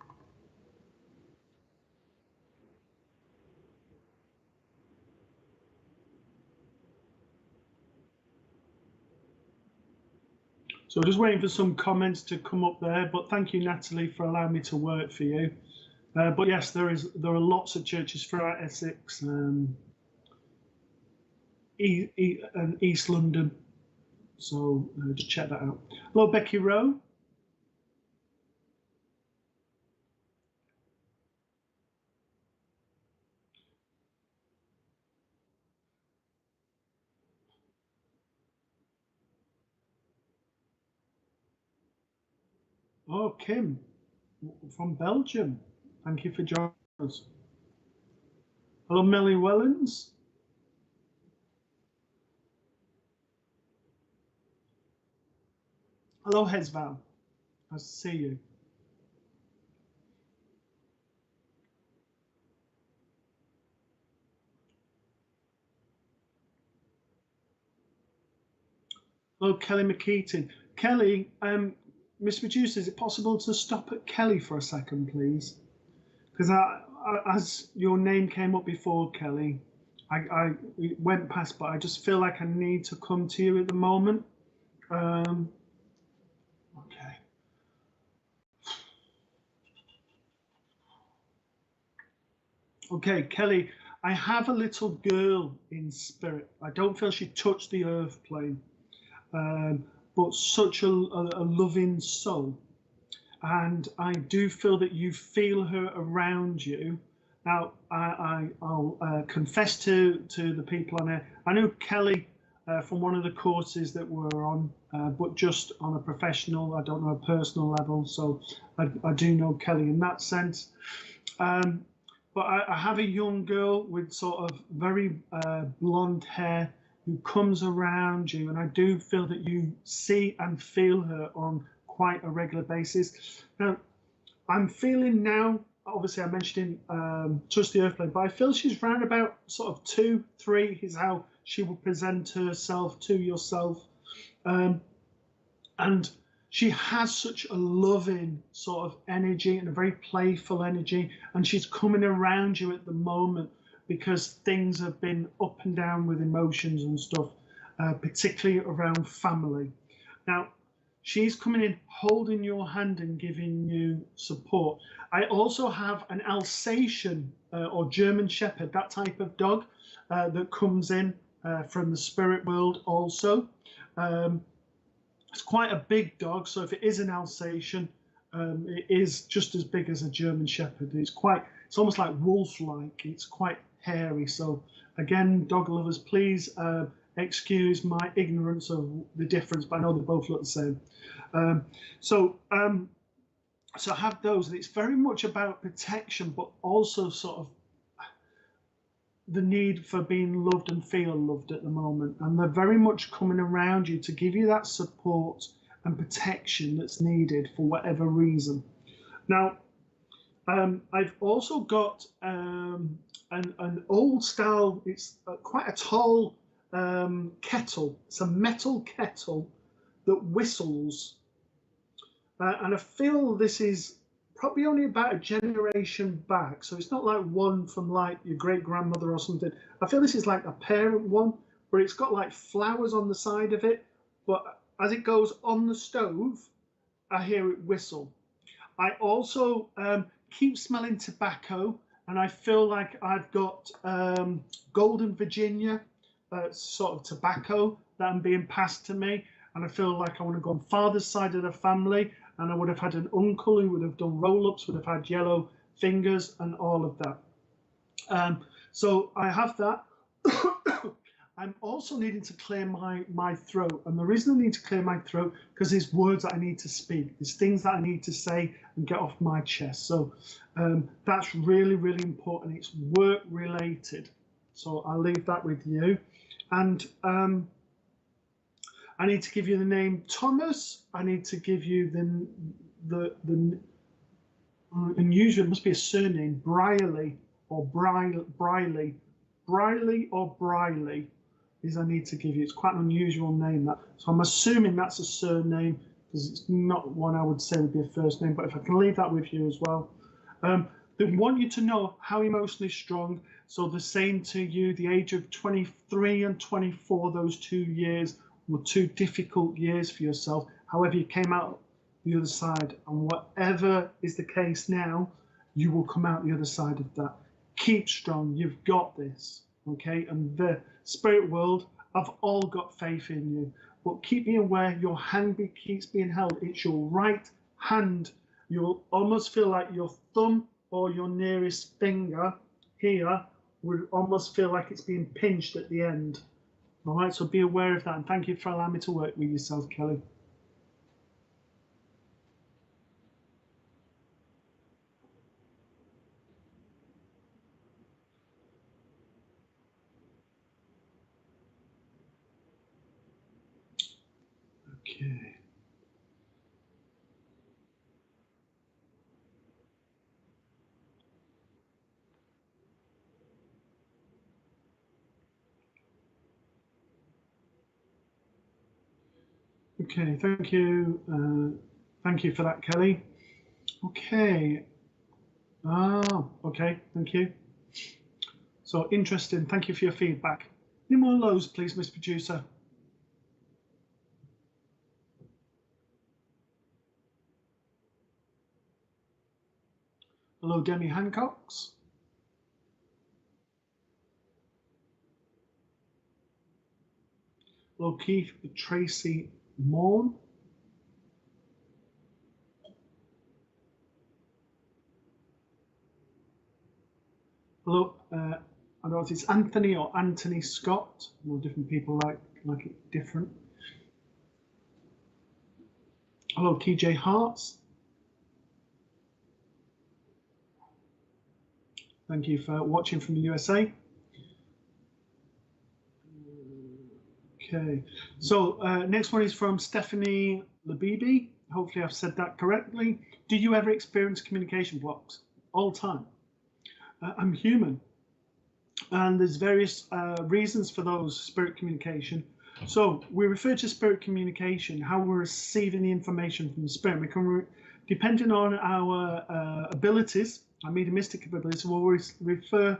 So just waiting for some comments to come up there, but thank you, Natalie, for allowing me to work for you. But yes, there are lots of churches throughout Essex, and East London. So just check that out. Hello, Becky Rowe. Oh, Kim from Belgium. Thank you for joining us. Hello, Melly Wellens. Hello, Hezval. Nice to see you. Hello, Kelly McKeaton. Kelly, Miss Medusa, is it possible to stop at Kelly for a second, please? Because as your name came up before, Kelly, I went past, but I just feel like I need to come to you at the moment. Okay. Okay, Kelly, I have a little girl in spirit. I don't feel she touched the earth plane, but such a loving soul. And I do feel that you feel her around you. Now, I'll confess to the people on there. I know Kelly from one of the courses that we're on, but just on a professional, I don't know, a personal level. So I do know Kelly in that sense. But I have a young girl with sort of very blonde hair who comes around you, and I do feel that you see and feel her on quite a regular basis. Now, I'm feeling now, obviously I mentioned in Touch the Earth Plane, but I feel she's round about sort of 2, 3 is how she will present herself to yourself. And she has such a loving sort of energy and a very playful energy, and she's coming around you at the moment because things have been up and down with emotions and stuff, particularly around family. Now, she's coming in, holding your hand and giving you support. I also have an Alsatian or German Shepherd, that type of dog that comes in from the spirit world also. It's quite a big dog, so if it is an Alsatian, it is just as big as a German Shepherd. It's almost like wolf-like. It's quite hairy. So again, dog lovers, please excuse my ignorance of the difference, but I know they both look the same. So I have those, and it's very much about protection, but also sort of the need for being loved and feel loved at the moment. And they're very much coming around you to give you that support and protection that's needed for whatever reason. Now, I've also got an old style, it's quite a tall kettle. It's a metal kettle that whistles. And I feel this is probably only about a generation back. So it's not like one from like your great grandmother or something. I feel this is like a parent one where it's got like flowers on the side of it. But as it goes on the stove, I hear it whistle. I also keep smelling tobacco, and I feel like I've got Golden Virginia sort of tobacco that I'm being passed to me. And I feel like I want to go on father's side of the family, and I would have had an uncle who would have done roll-ups, would have had yellow fingers and all of that. So I have that. I'm also needing to clear my throat. And the reason I need to clear my throat, because there's words that I need to speak. There's things that I need to say and get off my chest. So that's really, really important. It's work related. So I'll leave that with you. And I need to give you the name Thomas. I need to give you the unusual, it must be a surname, Briley or Briley or Briley is I need to give you. It's quite an unusual name, that. So I'm assuming that's a surname, because it's not one I would say would be a first name, but if I can leave that with you as well. They want you to know how emotionally strong. So they're saying to you the age of 23 and 24, those 2 years, were 2 difficult years for yourself. However, you came out the other side, and whatever is the case now, you will come out the other side of that. Keep strong. You've got this, okay? And the spirit world have all got faith in you. But keep me aware, your hand keeps being held. It's your right hand. You'll almost feel like your thumb or your nearest finger here would almost feel like it's being pinched at the end. All right, so be aware of that, and thank you for allowing me to work with yourself, Kelly. Okay. Okay, thank you. Thank you for that, Kelly. Okay. Okay, thank you. So interesting. Thank you for your feedback. Any more lows, please, Miss Producer? Hello, Demi Hancocks. Hello, Keith Tracy Morn. Hello, I don't know if it's Anthony or Anthony Scott. More different people like it different. Hello, TJ Harts. Thank you for watching from the USA. Okay, so next one is from Stephanie Labibi. Hopefully I've said that correctly. Do you ever experience communication blocks? All the time. I'm human, and there's various reasons for those spirit communication. So we refer to spirit communication, how we're receiving the information from the spirit. We can, depending on our abilities, our mediumistic abilities, we'll refer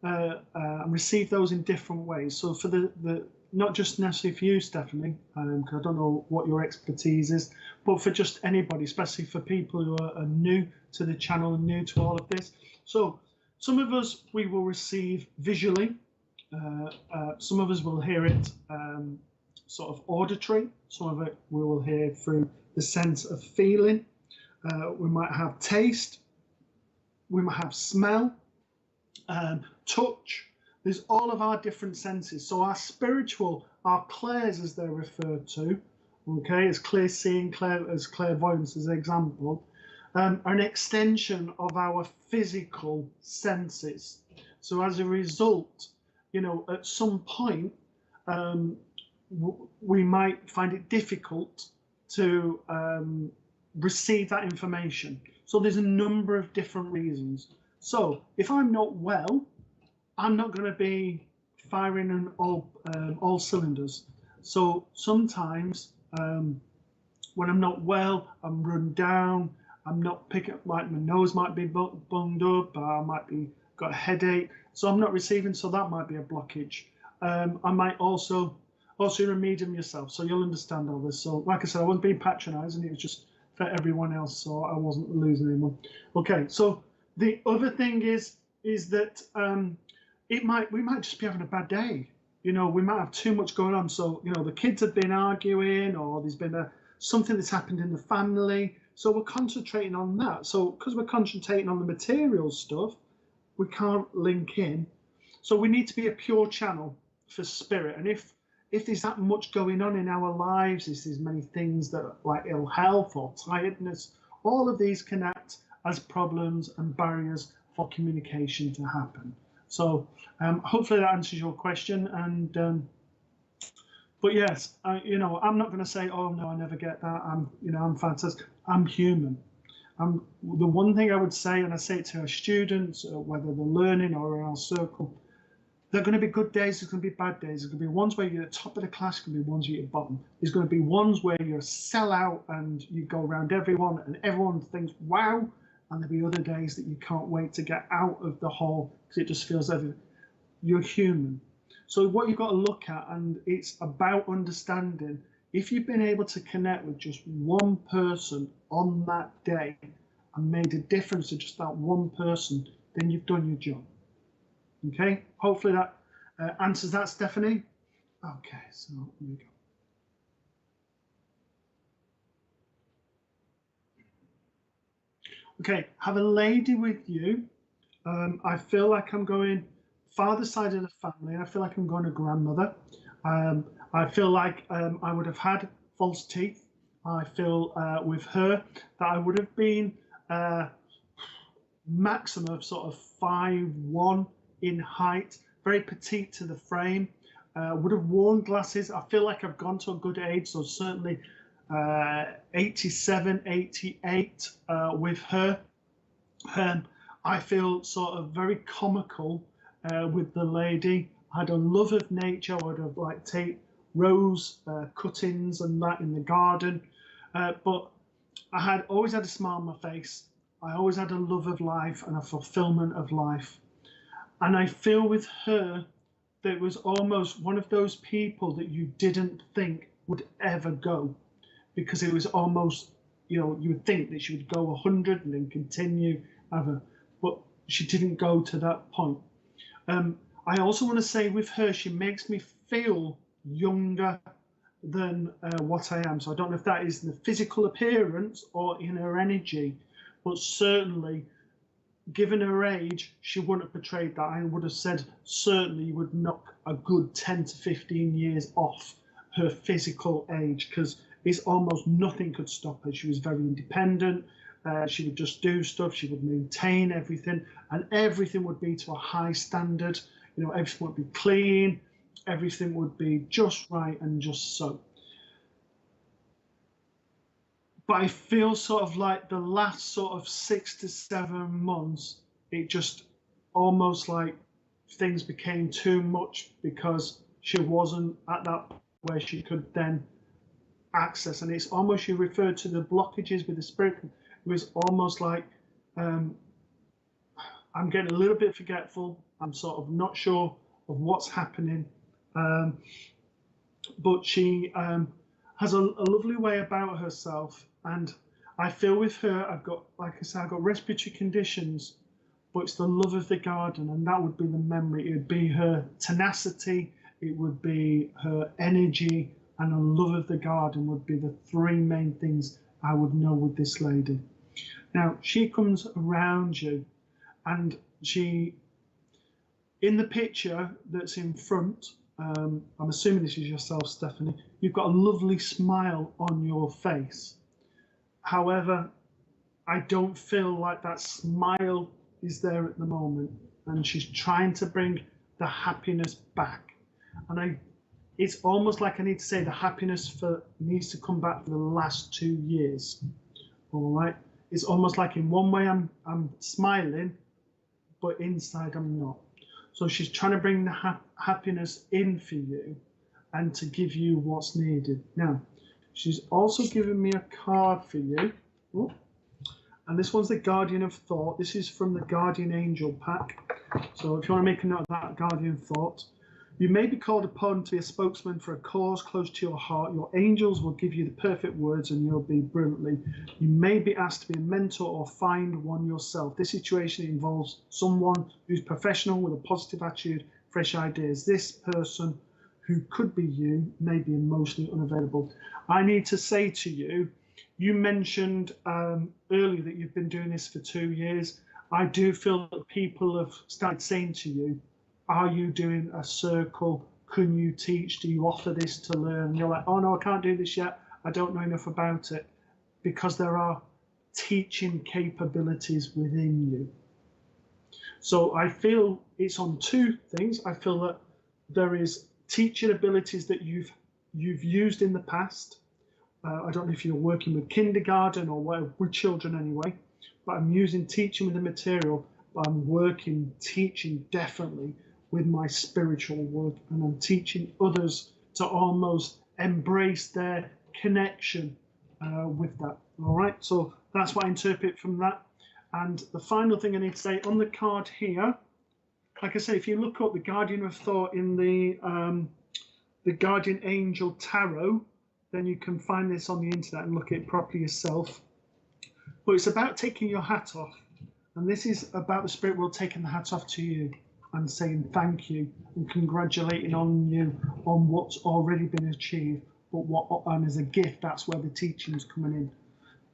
and receive those in different ways. So for the not just necessarily for you, Stephanie, because I don't know what your expertise is, but for just anybody, especially for people who are new to the channel and new to all of this. So some of us, we will receive visually. Some of us will hear it sort of auditory. Some of it we will hear through the sense of feeling. We might have taste. We might have smell, touch. There's all of our different senses. So our spiritual, our clairs as they're referred to, okay, as clear seeing, as clairvoyance as an example, are an extension of our physical senses. So as a result, you know, at some point, we might find it difficult to receive that information. So there's a number of different reasons. So if I'm not well, I'm not going to be firing on all cylinders. So sometimes when I'm not well, I'm run down. I'm not picking up, like my nose might be bunged up, I might be got a headache. So I'm not receiving. So that might be a blockage. I might also you're a medium yourself, so you'll understand all this. So like I said, I wasn't being patronising. It was just for everyone else, so I wasn't losing anyone. Okay, so the other thing is that we might just be having a bad day. You know, we might have too much going on. So, you know, the kids have been arguing, or there's been something that's happened in the family. So we're concentrating on that. So because we're concentrating on the material stuff, we can't link in. So we need to be a pure channel for spirit. And if there's that much going on in our lives, if there's many things that like ill health or tiredness, all of these can act as problems and barriers for communication to happen. So hopefully that answers your question. And but yes, you know, I'm not going to say, oh no, I never get that. I'm fantastic. I'm human. The one thing I would say, and I say it to our students, whether they're learning or in our circle, there are going to be good days, there's going to be bad days. There's going to be ones where you're at the top of the class, there's going to be ones where you're at the bottom. There's going to be ones where you're a sellout and you go around everyone and everyone thinks, wow. And there'll be other days that you can't wait to get out of the hole because it just feels like you're human. So what you've got to look at, and it's about understanding, if you've been able to connect with just one person on that day and made a difference to just that one person, then you've done your job. Okay, hopefully that answers that, Stephanie. Okay, so here we go. Okay, have a lady with you. I feel like I'm going father side of the family. I feel like I'm going to grandmother. I feel like I would have had false teeth. I feel with her that I would have been maximum of sort of 5'1" in height, very petite to the frame. Would have worn glasses. I feel like I've gone to a good age, so certainly 87, 88 with her. I feel sort of very comical with the lady. I had a love of nature. I would have like take rose cuttings and that in the garden, but I had always had a smile on my face. I always had a love of life and a fulfillment of life. And I feel with her that it was almost one of those people that you didn't think would ever go, because it was almost, you know, you would think that she would go 100 and then continue ever, but she didn't go to that point. I also want to say with her, she makes me feel younger than what I am. So I don't know if that is in the physical appearance or in her energy, but certainly given her age, she wouldn't have portrayed that. I would have said certainly you would knock a good 10 to 15 years off her physical age, because it's almost nothing could stop her. She was very independent. She would just do stuff. She would maintain everything, and everything would be to a high standard. You know, everything would be clean. Everything would be just right and just so. But I feel sort of like the last sort of 6 to 7 months, it just almost like things became too much because she wasn't at that where she could then access. And it's almost, you referred to the blockages with the spirit. It was almost like I'm getting a little bit forgetful. I'm sort of not sure of what's happening. But she has a lovely way about herself. And I feel with her, I've got, like I said, I've got respiratory conditions, but it's the love of the garden, and that would be the memory. It would be her tenacity, it would be her energy, and a love of the garden would be the three main things I would know with this lady. Now, she comes around you, and she, in the picture that's in front, I'm assuming this is yourself, Stephanie, you've got a lovely smile on your face. However, I don't feel like that smile is there at the moment, and she's trying to bring the happiness back. And it's almost like I need to say the happiness needs to come back for the last 2 years. All right, it's almost like in one way I'm smiling, but inside I'm not. So she's trying to bring the happiness in for you and to give you what's needed. Now, she's also given me a card for you. Ooh. And this one's the Guardian of Thought. This is from the Guardian Angel pack. So if you want to make a note of that, Guardian Thought. You may be called upon to be a spokesman for a cause close to your heart. Your angels will give you the perfect words and you'll be brilliantly. You may be asked to be a mentor or find one yourself. This situation involves someone who's professional with a positive attitude, fresh ideas. This person, who could be you, may be emotionally unavailable. I need to say to you, you mentioned earlier that you've been doing this for 2 years. I do feel that people have started saying to you, are you doing a circle? Can you teach? Do you offer this to learn? And you're like, oh no, I can't do this yet. I don't know enough about it. Because there are teaching capabilities within you. So I feel it's on two things. I feel that there is teaching abilities that you've used in the past. I don't know if you're working with kindergarten or with children anyway, but I'm using teaching with the material, but I'm teaching definitely with my spiritual work, and I'm teaching others to almost embrace their connection with that. All right, so that's what I interpret from that. And the final thing I need to say on the card here, like I say, if you look up the Guardian of Thought in the Guardian Angel Tarot, then you can find this on the internet and look at it properly yourself. But it's about taking your hat off. And this is about the spirit world taking the hat off to you and saying thank you and congratulating on you on what's already been achieved. But and as a gift, that's where the teaching's coming in.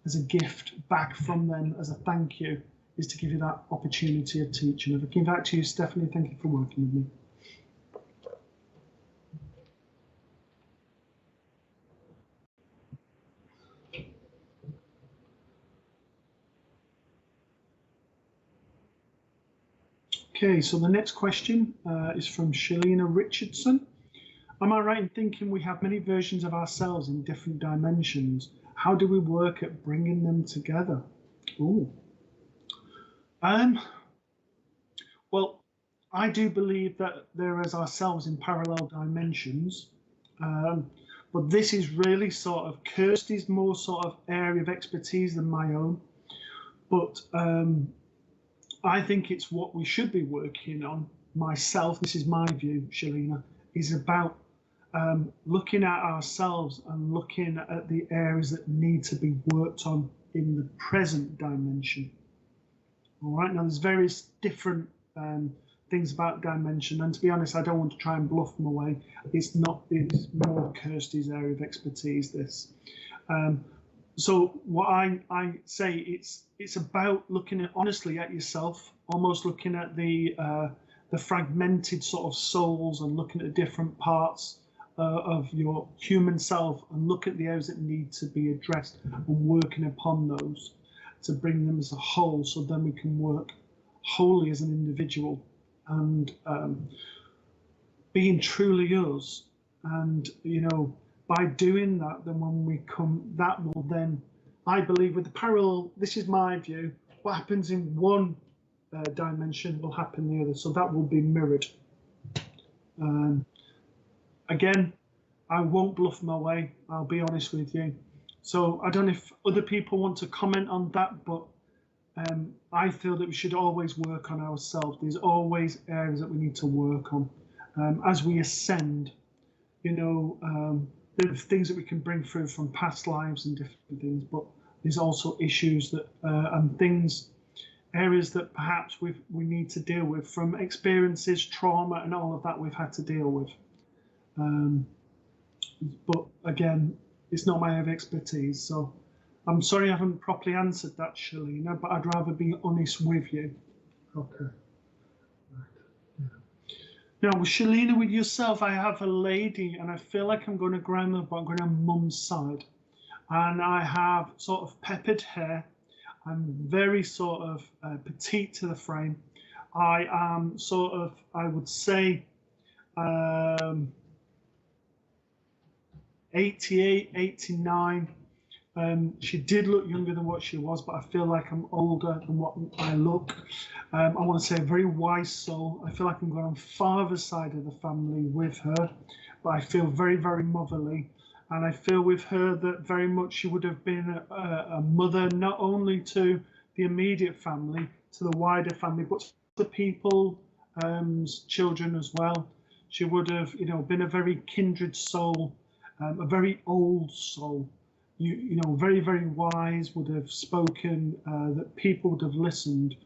As a gift back from them, as a thank you, is to give you that opportunity of teaching. If I give that to you, Stephanie, thank you for working with me. Okay, so the next question is from Shalina Richardson. Am I right in thinking we have many versions of ourselves in different dimensions? How do we work at bringing them together? Ooh. Well, I do believe that there is ourselves in parallel dimensions, but this is really sort of Kirsty's more sort of area of expertise than my own. But I think it's what we should be working on. Myself, this is my view, Shalina, is about looking at ourselves and looking at the areas that need to be worked on in the present dimension. All right, now there's various different things about dimension, and to be honest, I don't want to try and bluff them away. It's more Kirsty's area of expertise, this. So what I say, it's about looking honestly at yourself, almost looking at the fragmented sort of souls and looking at the different parts of your human self and look at the areas that need to be addressed and working upon those to bring them as a whole, so then we can work wholly as an individual and being truly us. And by doing that, then when we come, that will then, I believe, with the parallel, this is my view, what happens in one dimension will happen in the other, so that will be mirrored. Again, I won't bluff my way, I'll be honest with you. So I don't know if other people want to comment on that, but I feel that we should always work on ourselves. There's always areas that we need to work on. As we ascend, there's things that we can bring through from past lives and different things, but there's also issues that and things, areas that perhaps we need to deal with from experiences, trauma, and all of that we've had to deal with. but again, it's not my area of expertise. So I'm sorry I haven't properly answered that, Shalina, but I'd rather be honest with you. Okay. Now, Shalina, with yourself, I have a lady, and I feel like I'm going to grandma, but I'm going to mum's side. And I have sort of peppered hair. I'm very sort of petite to the frame. I am sort of, I would say, 88, 89. She did look younger than what she was, but I feel like I'm older than what I look. I want to say a very wise soul. I feel like I'm going on father's side of the family with her, but I feel very, very motherly. And I feel with her that very much she would have been a mother, not only to the immediate family, to the wider family, but to the people, children as well. She would have, been a very kindred soul, a very old soul. Very, very wise, would have spoken, that people would have listened.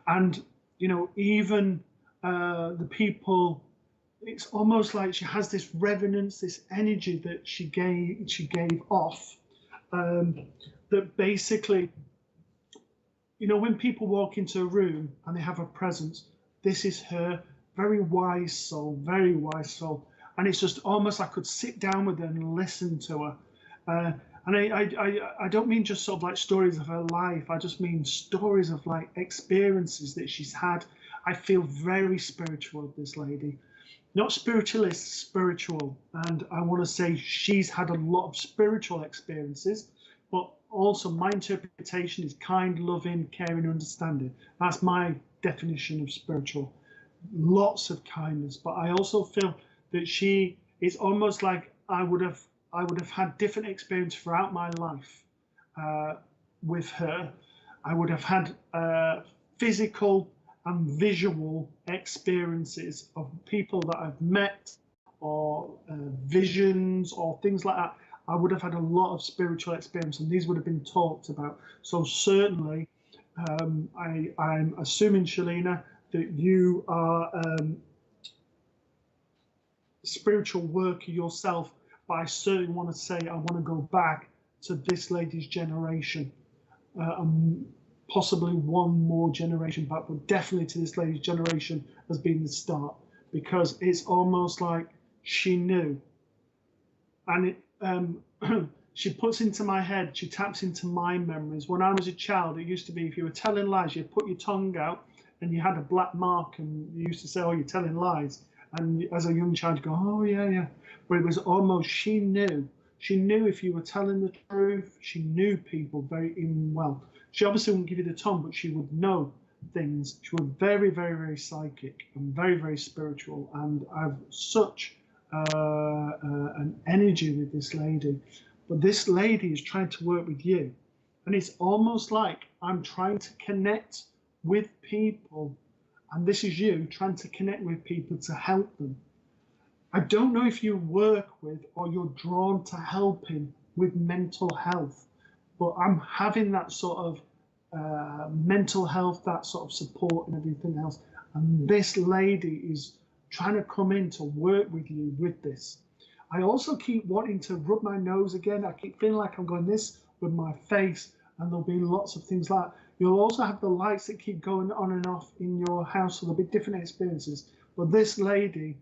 And, even the people, it's almost like she has this reverence, this energy that she gave off, that basically, when people walk into a room and they have a presence, this is her, very wise soul, very wise soul. And it's just almost like I could sit down with her and listen to her. And I don't mean just sort of like stories of her life. I just mean stories of like experiences that she's had. I feel very spiritual with this lady. Not spiritualist, spiritual. And I want to say she's had a lot of spiritual experiences, but also my interpretation is kind, loving, caring, understanding. That's my definition of spiritual. Lots of kindness, but I also feel that she is almost like I would have had different experience throughout my life with her. I would have had physical and visual experiences of people that I've met, or visions or things like that. I would have had a lot of spiritual experience, and these would have been talked about. So certainly, I'm assuming, Shalina, that you are spiritual worker yourself, but I certainly want to say I want to go back to this lady's generation, possibly one more generation back, but definitely to this lady's generation has been the start, because it's almost like she knew. And it, she puts into my head, she taps into my memories. When I was a child, it used to be if you were telling lies, you put your tongue out and you had a black mark, and you used to say, oh, you're telling lies. And as a young child, you go, oh, yeah, yeah. But it was almost, she knew. She knew if you were telling the truth. She knew people very well. She obviously wouldn't give you the tongue, but she would know things. She was very, very, very psychic and very, very spiritual. And I have such an energy with this lady. But this lady is trying to work with you. And it's almost like I'm trying to connect with people. And this is you trying to connect with people to help them. I don't know if you work with or you're drawn to helping with mental health, but I'm having that sort of mental health, that sort of support and everything else. And this lady is trying to come in to work with you with this. I also keep wanting to rub my nose again. I keep feeling like I'm going this with my face, and there'll be lots of things like that. You'll also have the lights that keep going on and off in your house, so there'll be different experiences. But this lady,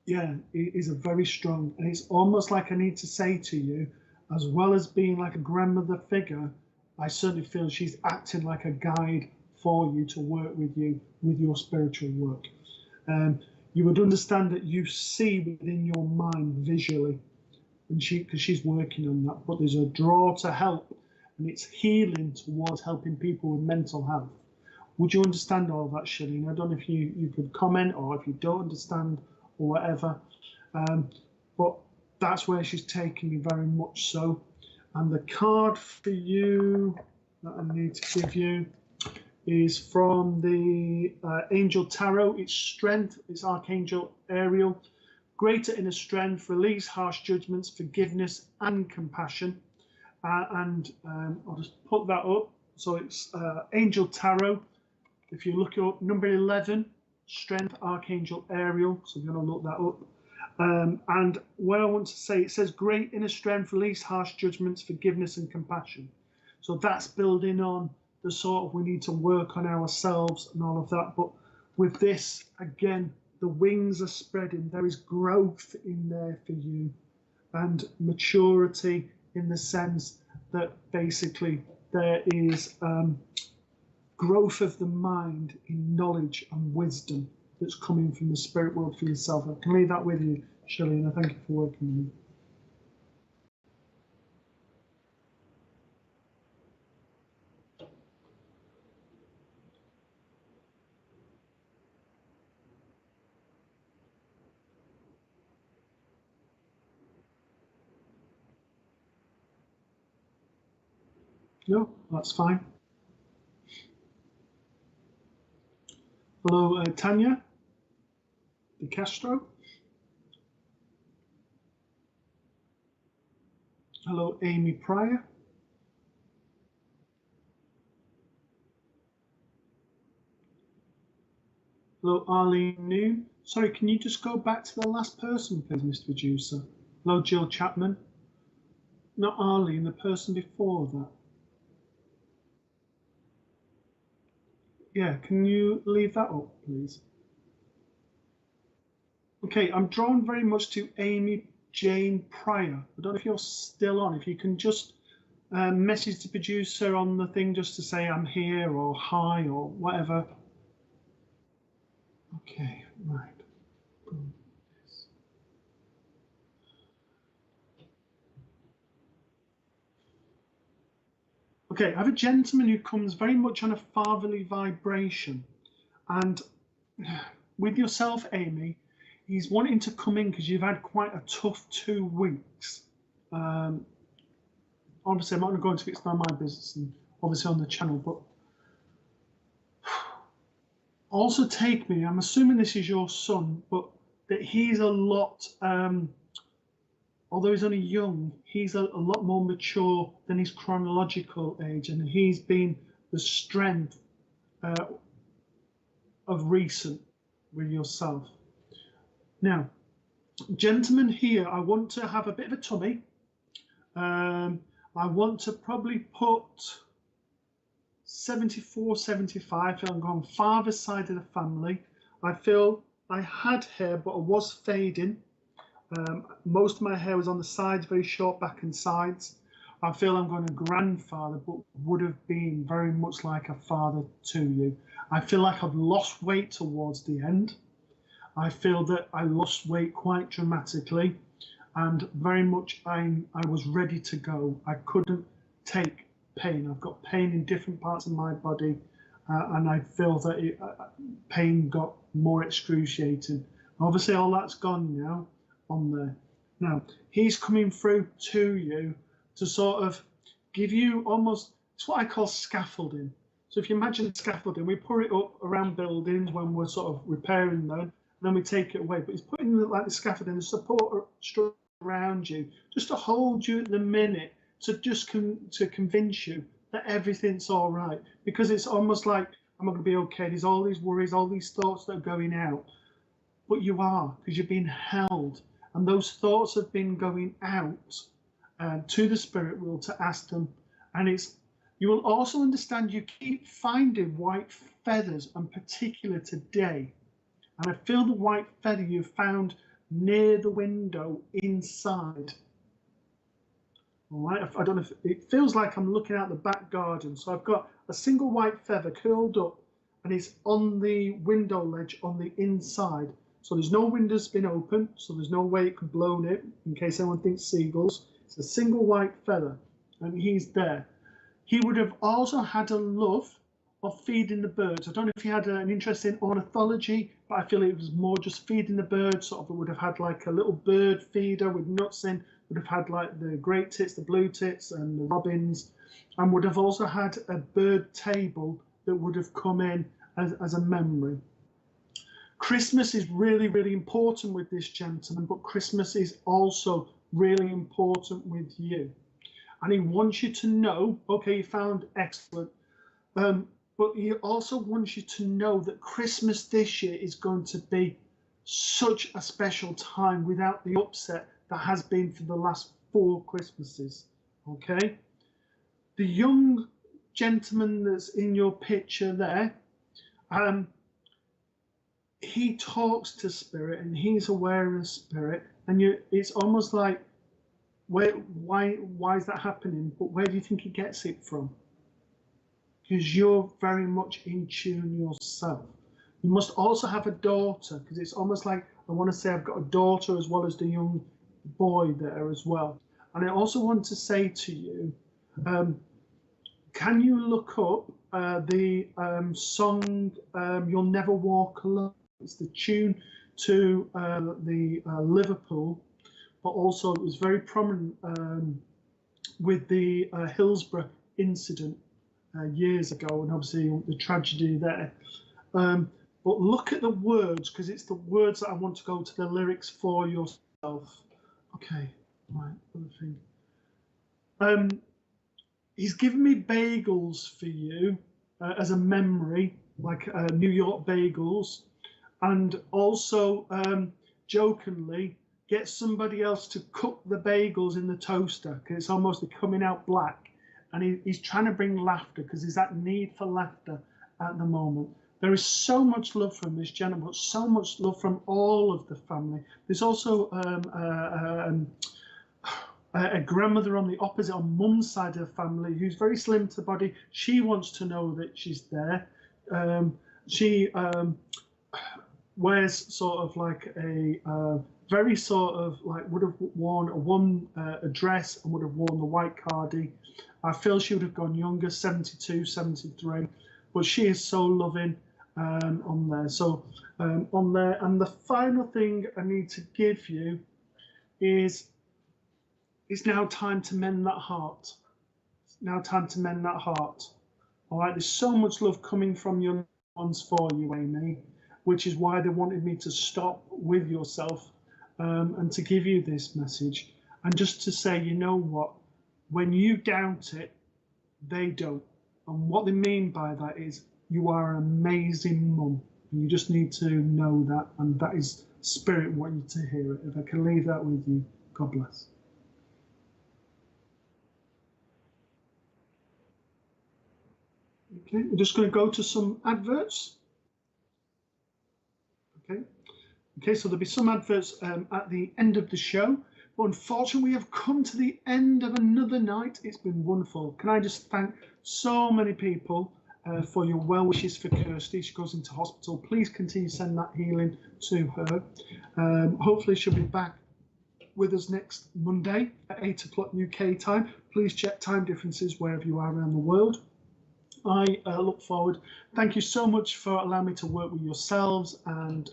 yeah, is a very strong, and it's almost like I need to say to you, as well as being like a grandmother figure, I certainly feel she's acting like a guide for you to work with you with your spiritual work. You would understand that you see within your mind visually, and because she's working on that, but there's a draw to help, and it's healing towards helping people with mental health. Would you understand all that, Shalene? I don't know if you could comment, or if you don't understand or whatever, but that's where she's taking me very much so. And the card for you that I need to give you is from the Angel Tarot. It's strength, it's Archangel Ariel. Greater inner strength, release harsh judgments, forgiveness and compassion. I'll just put that up. So it's Angel Tarot. If you look it up, number 11, strength, Archangel Ariel. So you're going to look that up. And what I want to say, it says great inner strength, release harsh judgments, forgiveness and compassion. So that's building on the sort of, we need to work on ourselves and all of that. But with this, again, the wings are spreading. There is growth in there for you, and maturity, in the sense that basically there is growth of the mind in knowledge and wisdom that's coming from the spirit world for yourself. I can leave that with you, Shelley, and I thank you for working with me. No, that's fine. Hello, Tanya De Castro. Hello, Amy Pryor. Hello, Arlene Noon. Sorry, can you just go back to the last person, please, Mr. Producer? Hello, Jill Chapman. Not Arlene, the person before that. Yeah, can you leave that up, please? Okay, I'm drawn very much to Amy Jane Pryor. I don't know if you're still on. If you can just message the producer on the thing just to say I'm here or hi or whatever. Okay, right. Okay, I have a gentleman who comes very much on a fatherly vibration. And with yourself, Amy, he's wanting to come in because you've had quite a tough 2 weeks. Obviously, I'm not going to explain my business and obviously on the channel, but also take me, I'm assuming this is your son, but that he's a lot, although he's only young, he's a lot more mature than his chronological age, and he's been the strength of recent with yourself. Now, gentlemen here, I want to have a bit of a tummy. I want to probably put 74, 75. I'm going father's side of the family. I feel I had hair, but it was fading. Most of my hair was on the sides, very short back and sides. I feel I'm going to grandfather, but would have been very much like a father to you. I feel like I've lost weight towards the end. I feel that I lost weight quite dramatically, and very much I was ready to go. I couldn't take pain. I've got pain in different parts of my body, and I feel that pain got more excruciating. Obviously, all that's gone now on there. Now, he's coming through to you to sort of give you almost, it's what I call scaffolding. So if you imagine scaffolding, we put it up around buildings when we're sort of repairing them, and then we take it away. But he's putting like the scaffolding, the support structure around you, just to hold you at the minute, to just to convince you that everything's all right. Because it's almost like, I'm not going to be okay. There's all these worries, all these thoughts that are going out. But you are, because you're being held. And those thoughts have been going out to the spirit world to ask them. And you will also understand you keep finding white feathers, and particular today. And I feel the white feather you found near the window inside. All right, I don't know if it feels like I'm looking out the back garden. So I've got a single white feather curled up, and it's on the window ledge on the inside. So there's no windows been open, so there's no way it could blown it, in case anyone thinks seagulls. It's a single white feather, and he's there. He would have also had a love of feeding the birds. I don't know if he had an interest in ornithology, but I feel it was more just feeding the birds. Sort of, it would have had like a little bird feeder with nuts in, would have had like the great tits, the blue tits, and the robins, and would have also had a bird table that would have come in as a memory. Christmas is really, really important with this gentleman, but Christmas is also really important with you. And he wants you to know, okay, you found excellent, but he also wants you to know that Christmas this year is going to be such a special time without the upset that has been for the last 4 Christmases. Okay, the young gentleman that's in your picture there, he talks to spirit and he's aware of spirit, and it's almost like, why is that happening? But where do you think he gets it from? Because you're very much in tune yourself. You must also have a daughter, because it's almost like, I want to say I've got a daughter as well as the young boy there as well. And I also want to say to you, can you look up the song You'll Never Walk Alone? It's the tune to the Liverpool, but also it was very prominent with the Hillsborough incident years ago, and obviously the tragedy there. But look at the words, because it's the words that I want to go to the lyrics for yourself. Okay, right, other thing. He's given me bagels for you as a memory, like New York bagels, and also jokingly, get somebody else to cook the bagels in the toaster, because it's almost coming out black. And he's trying to bring laughter, because there's that need for laughter at the moment. There is so much love from this gentleman, so much love from all of the family. There's also a grandmother on the opposite, on mum's side of the family, who's very slim to the body. She wants to know that she's there. She wears sort of like a very sort of like, would have worn a dress and would have worn the white cardi. I feel she would have gone younger, 72, 73, but she is so loving on there. So on there, and the final thing I need to give you is, it's now time to mend that heart. It's now time to mend that heart. All right, there's so much love coming from your ones for you, Amy, which is why they wanted me to stop with yourself and to give you this message, and just to say, you know what, when you doubt it, they don't. And what they mean by that is, you are an amazing mum. And you just need to know that, and that is spirit wanting you to hear it. If I can leave that with you, God bless. Okay, we're just going to go to some adverts. Okay, so there'll be some adverts at the end of the show. But unfortunately, we have come to the end of another night. It's been wonderful. Can I just thank so many people for your well wishes for Kirsty. She goes into hospital. Please continue to send that healing to her. Hopefully she'll be back with us next Monday at 8 o'clock UK time. Please check time differences wherever you are around the world. I look forward. Thank you so much for allowing me to work with yourselves and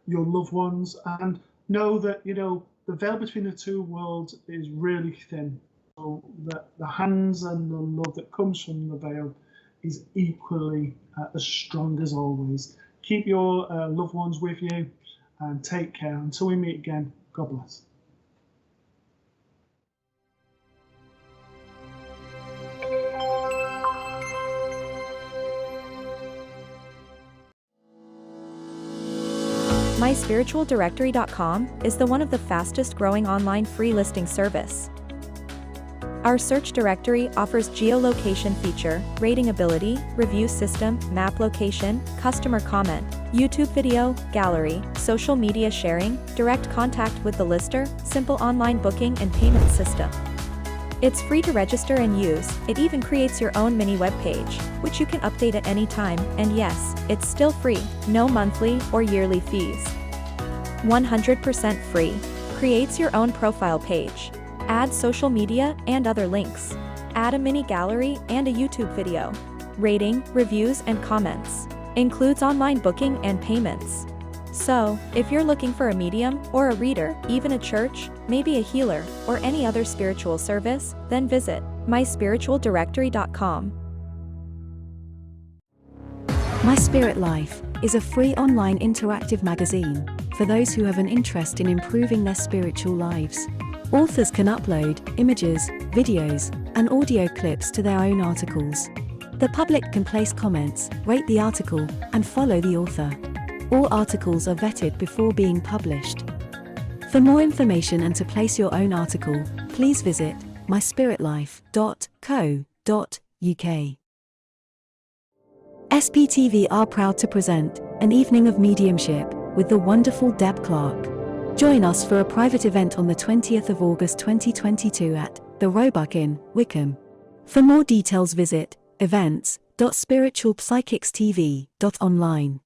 your loved ones, and know that, you know, the veil between the two worlds is really thin. So that the hands and the love that comes from the veil is equally as strong as always. Keep your loved ones with you and take care. Until we meet again, God bless. MySpiritualDirectory.com is one of the fastest growing online free listing service. Our search directory offers geolocation feature, rating ability, review system, map location, customer comment, YouTube video, gallery, social media sharing, direct contact with the lister, simple online booking and payment system. It's free to register and use. It even creates your own mini web page, which you can update at any time, and yes, it's still free, no monthly or yearly fees. 100% free. Creates your own profile page. Add social media and other links. Add a mini gallery and a YouTube video. Rating, reviews and comments. Includes online booking and payments. So, if you're looking for a medium or a reader, even a church, maybe a healer, or any other spiritual service, then visit myspiritualdirectory.com. My Spirit Life is a free online interactive magazine for those who have an interest in improving their spiritual lives. Authors can upload images, videos, and audio clips to their own articles. The public can place comments, rate the article, and follow the author. All articles are vetted before being published. For more information and to place your own article, please visit myspiritlife.co.uk. SPTV are proud to present an evening of mediumship with the wonderful Deb Clark. Join us for a private event on the 20th of August 2022 at the Roebuck Inn, Wickham. For more details visit events.spiritualpsychicstv.online.